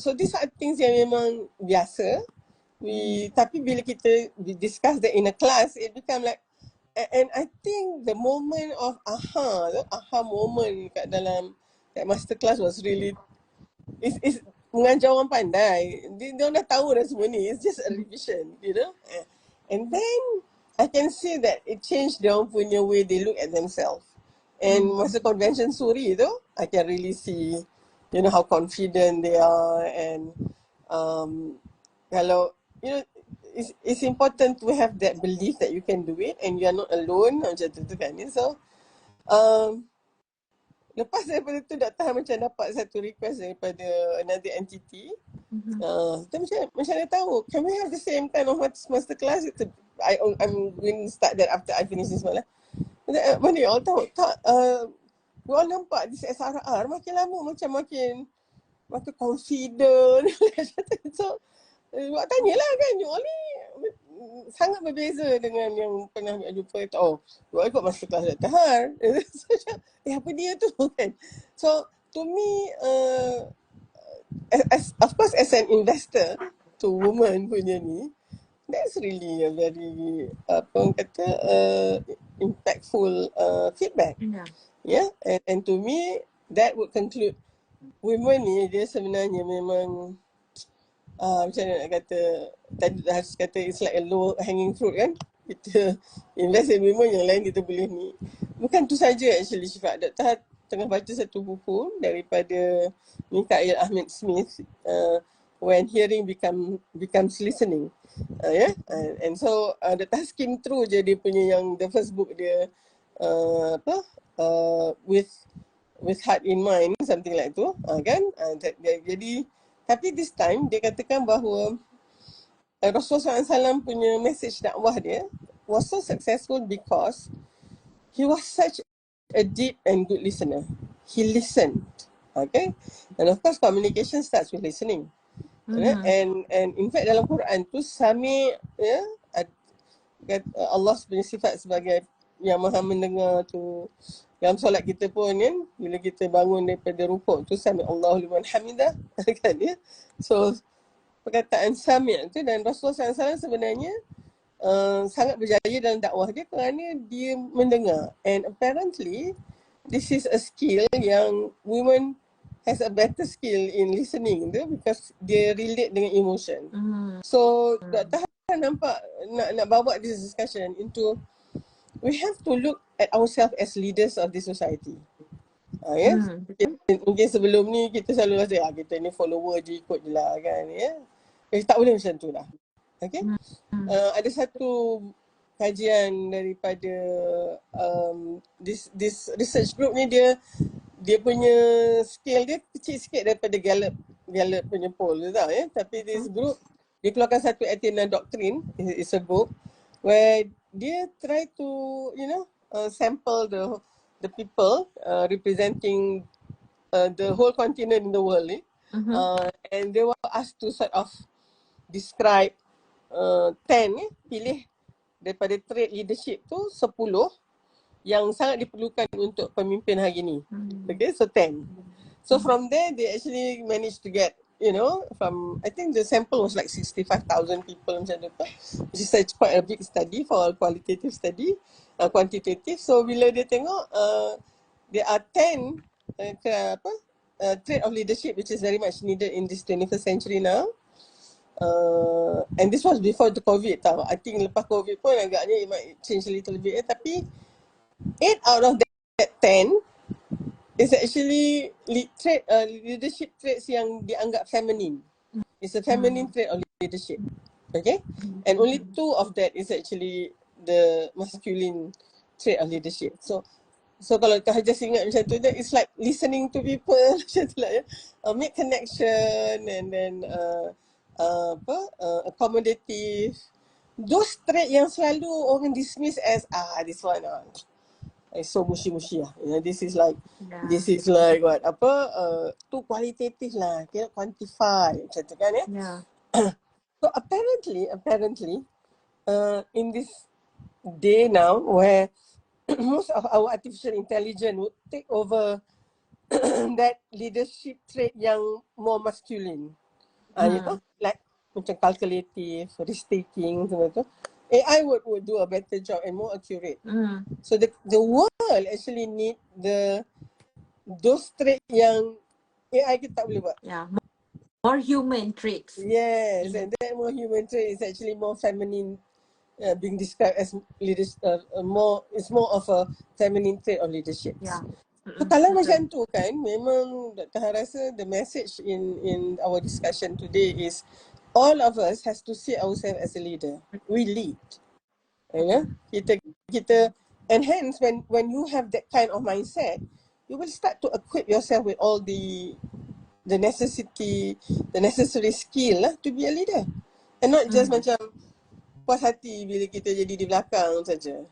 So these are things yang memang biasa. Tapi bila kita discuss that in a class, it become like, and I think the moment of aha moment kat dalam that master class was really, is mengajar orang pandai. Dia dah tahu dah semua ni. It's just a revision, And then I can see that it changed their punya way they look at themselves. And masa convention suri tu, I can really see, how confident they are. And kalau, it's important to have that belief that you can do it and you are not alone, macam tu kan. So, lepas daripada tu Dr. macam dapat satu request daripada another entity. Kita macam dia tahu, can we have the same kind of master class? I'm going to start that after I finish this one lah. Mana you all tahu? Tak, you all nampak this SRR makin lama macam makin confident. So, buat tanyalah kan, you all ni sangat berbeza dengan yang pernah jumpa. You all ikut master class Dr. Har. So, apa dia tu kan? So, to me, of course as an investor to women punya ni, that's really a very, impactful feedback. Yeah. And to me, that would conclude women ni dia sebenarnya memang macam mana nak kata, tadi dah kata it's like a low hanging fruit kan. Kita invest in women, yang lain kita boleh ni. Bukan tu saja actually Syifa. Dr. tengah baca satu buku daripada Mikael Ahmed Smith, When Hearing Becomes Listening. And so Dr. skim through je dia punya yang the first book dia, with heart in mind, something like tu, kan. Jadi tapi this time dia katakan bahawa Rasulullah SAW punya message dakwah dia was so successful because he was such a deep and good listener. He listened, okay? And of course communication starts with listening. And in fact dalam Quran tu sami, Allah punya sifat sebagai yang maha mendengar tu. Dalam solat kita pun kan, bila kita bangun daripada rukuk tu, sami Allahu liman hamidah, kan ya. So perkataan sami' tu, dan Rasulullah SAW sebenarnya sangat berjaya dalam dakwah dia kerana dia mendengar. And apparently this is a skill yang women has a better skill in listening tu, because dia relate dengan emotion. So Dr. nampak nak bawa this discussion into, we have to look at ourselves as leaders of this society. Mungkin sebelum ni kita selalu rasa kita ni follower je, ikut je lah kan ya. Tak boleh macam tu lah. Okay. Ada satu kajian daripada this research group ni, dia punya scale dia kecil sikit daripada Gallup punya poll tu tau ya. Tapi this group dia keluarkan satu Athena Doctrine, it's a book where dia try to sample the people representing the whole continent in the world and they were asked to sort of describe 10 pilih daripada trait leadership tu 10 yang sangat diperlukan untuk pemimpin hari ni. Okay, so 10. So from there, they actually managed to get, from, I think the sample was like 65,000 people macam tu. Which is quite a big study for a qualitative study, quantitative. So bila dia tengok, there are 10 trait of leadership which is very much needed in this 21st century now. And this was before the COVID tau. I think lepas COVID pun agaknya it might change a little bit. Tapi 8 out of that 10 is actually leadership traits yang dianggap feminine. It's a feminine trait of leadership. Okay? And only 2 of that is actually the masculine trait of leadership. So kalau Kak just ingat macam tu, it's like listening to people macam tu lah ya. Make connection and then accommodative. Those traits yang selalu orang dismiss as this one it's so mushy lah. This is like what too qualitative lah, cannot quantify macam tu kan ya. So apparently in this day now where most of our artificial intelligence would take over that leadership trait yang more masculine. Like macam calculative, risk-taking, semua tu. AI would do a better job and more accurate. So the world actually need those traits yang AI kita tak boleh buat. More human traits. Yes, and that more human trait is actually more feminine, being described as leadership. It's more of a feminine trait of leadership. So kalau macam tu kan, memang Dr. Han rasa the message in our discussion today is all of us has to see ourselves as a leader. We lead. Kita and hence when you have that kind of mindset, you will start to equip yourself with all the necessary skill lah to be a leader. And not just macam puas hati bila kita jadi di belakang saja.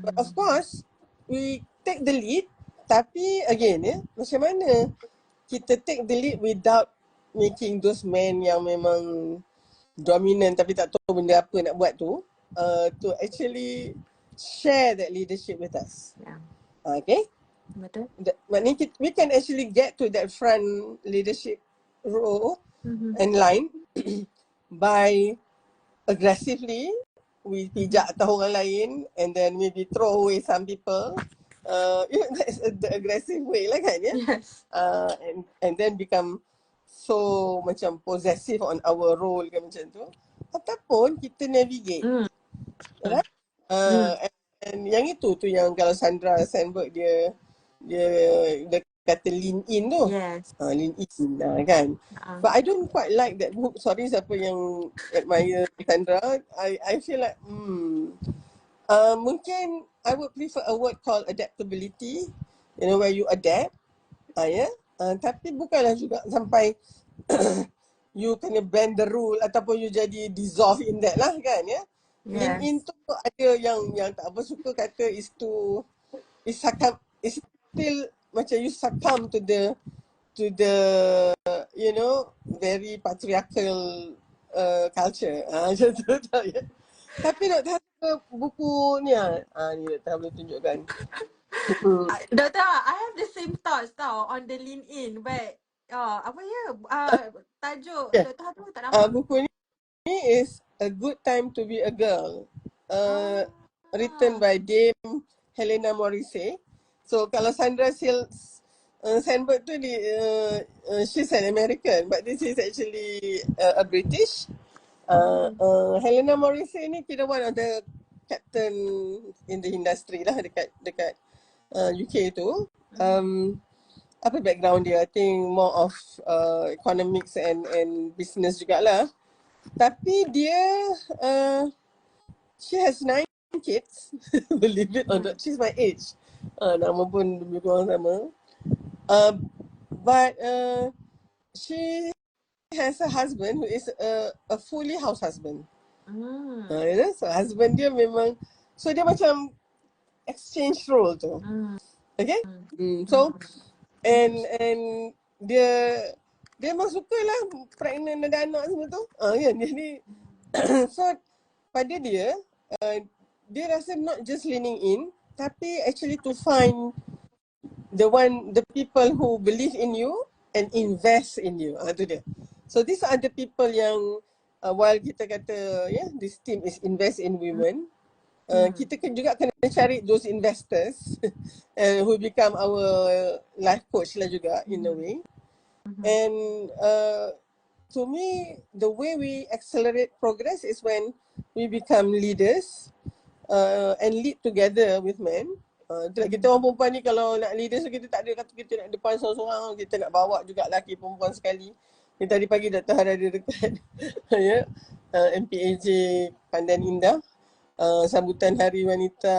But of course, we take the lead, tapi again macam mana kita take the lead without making those men yang memang dominant tapi tak tahu benda apa nak buat tu, to actually share that leadership with us. Okay? Betul. Maknanya we can actually get to that front leadership role and line by aggressively we pijak tahu orang lain and then maybe throw away some people. That's the aggressive way lah kan ya. Yes. And then become so macam possessive on our role kan macam tu. Ataupun kita navigate. Right? And yang itu tu yang kalau Sandra Sandberg dia kata lean in tu. Yes. Lean in kan. But I don't quite like that book. Sorry siapa yang admire Sandra. I feel like mungkin I would prefer a word called adaptability. Where you adapt. Tapi bukanlah juga sampai you kena bend the rule ataupun you jadi dissolve in that lah kan ya. Lean in tu ada yang tak apa suka kata is still macam you succumb to the very patriarchal culture. Macam tu tau ya. Tapi Dr. buku ni ni Dr. boleh tunjukkan. Doktor, I have the same thoughts tau on the lean in, but tajuk Doktor tu tak nampak. Buku ni is A Good Time to Be a Girl, written by Dame Helena Morrissey. So kalau Sandra Sandberg tu she's an American, but this is actually a British. Helena Morrissey ni kira one of the captain in the industry lah dekat UK tu. Apa background dia? I think more of economics and business jugalah. Tapi dia she has 9 kids. Believe it or not, she's my age. Nama pun lebih kurang sama. But she has a husband who is a fully house husband. So husband dia memang, so dia macam exchange role tu. Okay? So and dia memang sukalah pregnant ada anak semua tu. Kan dia ni so pada dia dia rasa not just leaning in, tapi actually to find the people who believe in you and invest in you. Tu dia. So these are the people yang while kita kata this team is invest in women, kita juga kena cari those investors who become our life coach lah juga in a way. And to me, the way we accelerate progress is when we become leaders and lead together with men. Itulah kita orang perempuan ni kalau nak leaders kita tak ada kata kita nak depan seorang-seorang, kita nak bawa juga lelaki perempuan sekali. Ni tadi pagi Dr. Har ada dekat MPAJ Pandan Indah, sambutan Hari Wanita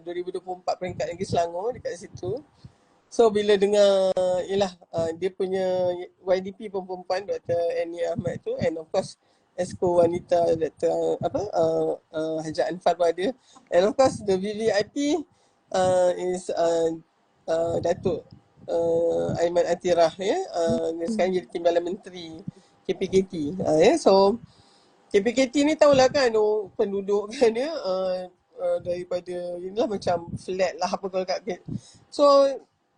2024 peringkat negeri Selangor dekat situ. So bila dengar dia punya YDP perempuan Dr. Annie Ahmad tu, and of course Esko Wanita Dr. Hajat Anfar ada, and of course the VVIP is Datuk Aiman Atirah sekarang jadi Timbalan Menteri KPKT. So KPKT ni tahulah kan penduduk kan dia daripada inilah macam flat lah apa kalau kat. So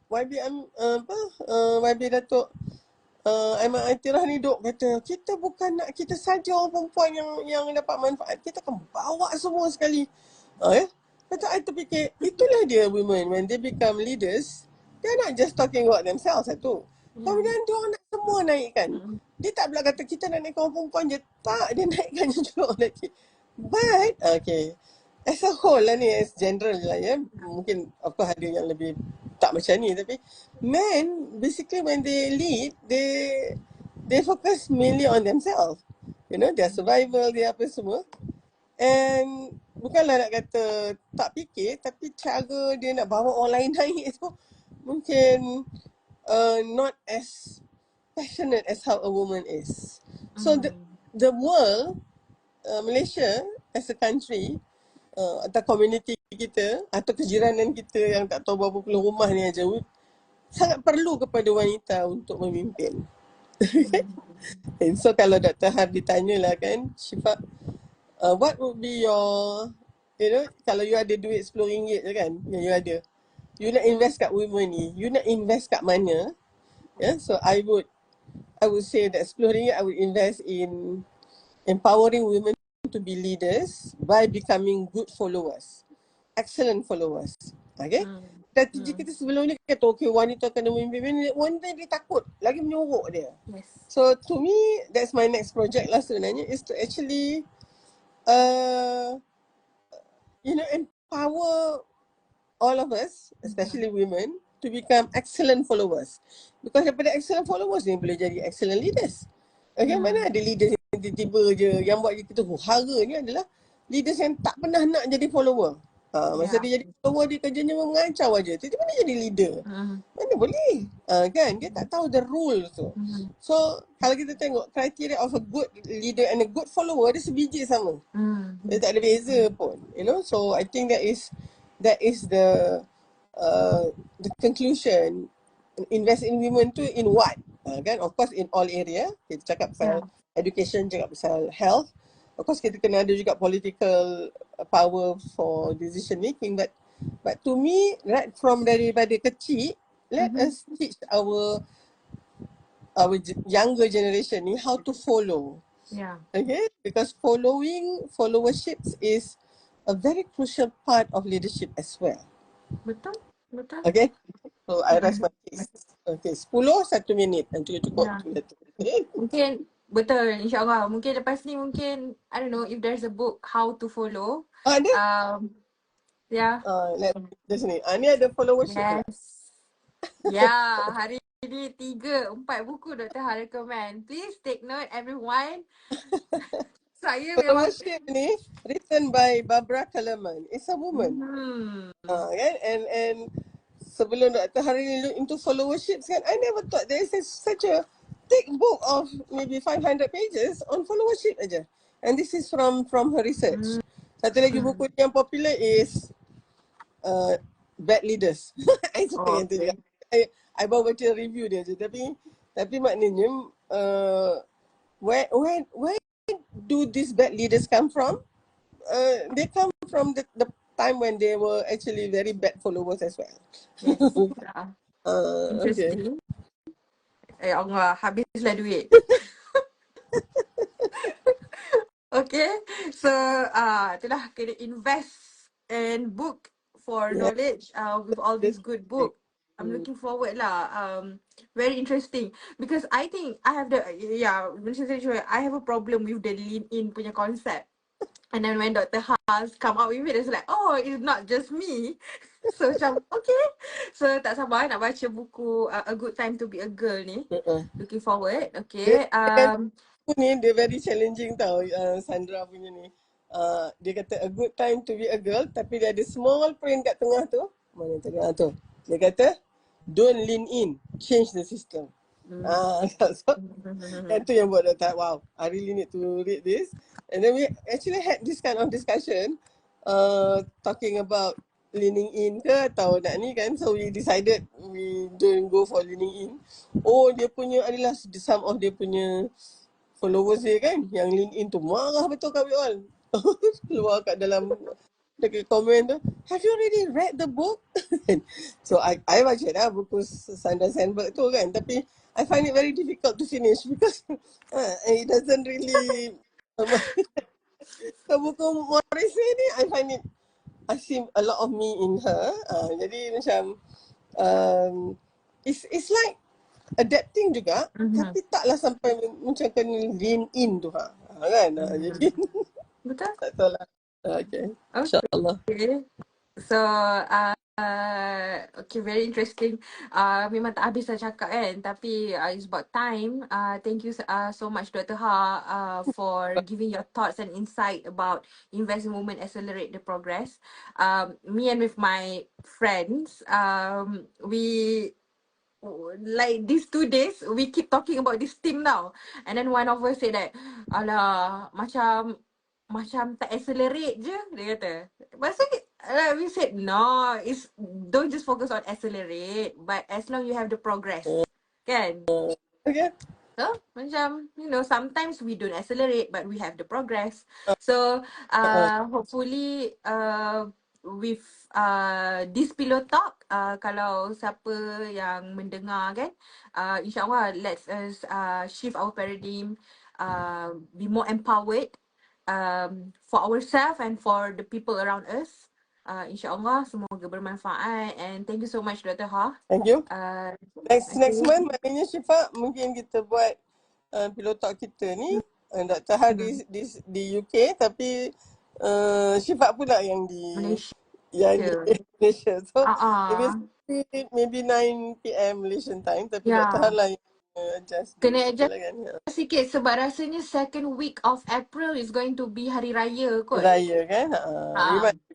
YB Datuk Aiman Atirah ni duk kata kita bukan nak kita saja orang perempuan yang dapat manfaat, kita akan bawa semua sekali. Kata I terfikir itulah dia women when they become leaders, they're not just talking about themselves satu. Kemudian dia orang nak semua naikkan. Dia tak pula kata kita nak naikkan orang perempuan je, tak, dia naikkan juga orang lelaki. But as a whole lah ni, as general lah mungkin of course ada yang lebih tak macam ni, tapi men basically when they lead, they focus mainly on themselves, their survival, dia apa semua. And bukanlah nak kata tak fikir, tapi cara dia nak bawa orang lain naik tu mungkin not as passionate as how a woman is. So the world, Malaysia as a country, atau community kita atau kejiranan kita yang tak tahu berapa puluh rumah ni aja sangat perlu kepada wanita untuk memimpin. And so kalau Dr. Har ditanyalah kan, Syifa, what would be your, kalau you ada duit RM10 je kan, yang you ada, you nak invest kat women ni, you nak invest kat mana? So I would say that RM10 I would invest in empowering women to be leaders by becoming good followers, excellent followers. Okay? Strategi kita sebelum ni kata wanita kena memimpin, wanita dia takut, lagi menyorok dia. Yes. So to me, that's my next project lah sebenarnya, is to actually empower all of us, especially women, to become excellent followers. Because daripada excellent followers ni boleh jadi excellent leaders. Okay, mana ada leaders yang tiba-tiba je yang buat kita hara ni adalah leaders yang tak pernah nak jadi follower. Masa dia jadi follower, dia kerjanya mengacau aja. Tiba-tiba dia jadi leader. Mana boleh? Kan? Dia tak tahu the rules tu. So, kalau kita tengok criteria of a good leader and a good follower, dia sebiji sama. Dia tak ada beza pun. So I think that is the conclusion. Invest in women tu in what? Kan? Of course in all area. Kita cakap pasal education, cakap pasal health. Of course kita kena ada juga political power for decision making, but to me, right from daripada kecil, let us teach our younger generation ni how to follow. Okay, because followership is a very crucial part of leadership as well. Betul. Okay, so I rest my case. Okay, 1 minit cukup. Mungkin betul, insyaAllah. Mungkin lepas ni mungkin, I don't know if there's a book how to follow. Ada? Let's ni. Ni ada followership. Yes. Hari ni 3-4 buku Dr. Har recommend. Please take note everyone. Saya memang followership ni written by Barbara Kellerman. It's a woman. Kan? And sebelum Dr. Har ni look into followership kan, I never thought there is such a thick book of maybe 500 pages on followership aja. And this is from her research. Satu lagi buku yang popular is Bad Leaders. I suka yang tu juga. I baru baca review dia je, tapi maknanya where do these bad leaders come from? they come from the time when they were actually very bad followers as well. Yes. Okay. Interesting. Allah, habislah duit. Okay, so itulah kena invest and book for Yeah. knowledge with all That's these good right. book. I'm looking forward lah. Very interesting because I think I have the I have a problem with the lean in punya concept. And then when Dr. Has come out with it, it's like, oh, it's not just me. So macam, okay. So tak sabar nak baca buku A Good Time to Be a Girl ni. Uh-uh. Looking forward. Dia, Okay. dia very challenging tau, Sandra punya ni. Dia kata a good time to be a girl, tapi dia ada small print kat tengah tu. Mana tengah tu? Dia kata, don't lean in, change the system. So, itu yang buat dia tak, wow, I really need to read this. And then we actually had this kind of discussion, talking about leaning in ke atau nak ni kan. So we decided we don't go for leaning in. Oh, dia punya adalah some of dia punya followers dia kan yang lean in tu marah betul kami all. Keluar kat dalam dekat komen tu, have you already read the book? So I baca dah buku Sandra Sandberg tu kan, tapi I find it very difficult to finish because it doesn't really buku Morrissey ni I find it, I see a lot of me in her. Jadi macam it's like adapting juga, tapi taklah sampai macam kena lean in tu kan. Jadi Betul? tak tahu lah. Okay. Okay. InsyaAllah. So, okay, very interesting. Memang tak habis saya cakap kan, tapi it's about time. Thank you so much Dr. Ha for giving your thoughts and insight about investment movement accelerate the progress. Me and with my friends, we like these 2 days we keep talking about this thing now, and then one of us said that, alah, macam tak accelerate je, dia kata. Pasal we said no, it's don't just focus on accelerate, but as long you have the progress, kan? Okay. So macam, you know, sometimes we don't accelerate but we have the progress. So hopefully with this pillow talk, kalau siapa yang mendengar kan, insyaAllah let's us shift our paradigm, be more empowered for ourselves and for the people around us. InsyaAllah semoga bermanfaat, and thank you so much Dr. Ha. Thank you. Next Okay. month maknanya Syifa mungkin kita buat pilot talk kita ni, Dr. Ha di UK, tapi Syifa pula yang di Malaysia. So maybe 9 PM Malaysian time, tapi Dr. Ha lah yang adjust kena sikit adjust lah kan. sikit sebab rasanya second week of April is going to be Hari Raya kot. Raya kan.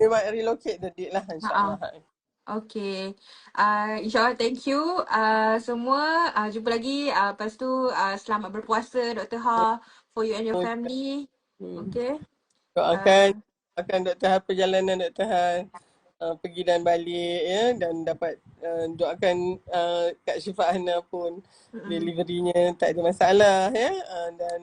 We might relocate the date lah, insyaAllah. Okay. InsyaAllah, thank you semua. Jumpa lagi. Lepas tu selamat berpuasa Dr. Ha for you and your family. Okay. Doakan Dr. Ha, perjalanan Dr. Ha pergi dan balik ya, dan dapat doakan Kak Syifa Hana pun deliverynya tak ada masalah ya, dan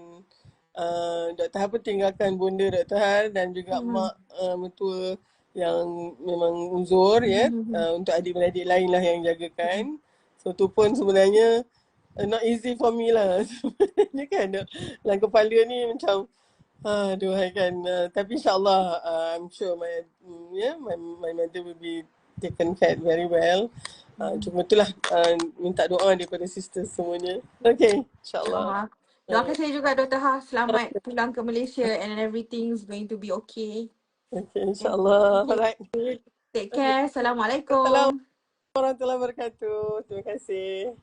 Dr. Ha pun tinggalkan bunda Dr. Ha dan juga mak mertua yang memang uzur ya, untuk adik-beradik lain lah yang jagakan. So tu pun sebenarnya not easy for me lah sebenarnya kan, dalam kepala ni macam aduhai kan, tapi insyaAllah I'm sure my mother will be taken care very well. Cuma itulah minta doa daripada sisters semuanya. Okay, insyaAllah. Doakan saya juga Dr. Ha selamat pulang ke Malaysia and everything is going to be okay. Okay, insyaAllah. Alright. Take care. Assalamualaikum. Assalamualaikum warahmatullahi wabarakatuh. Terima kasih.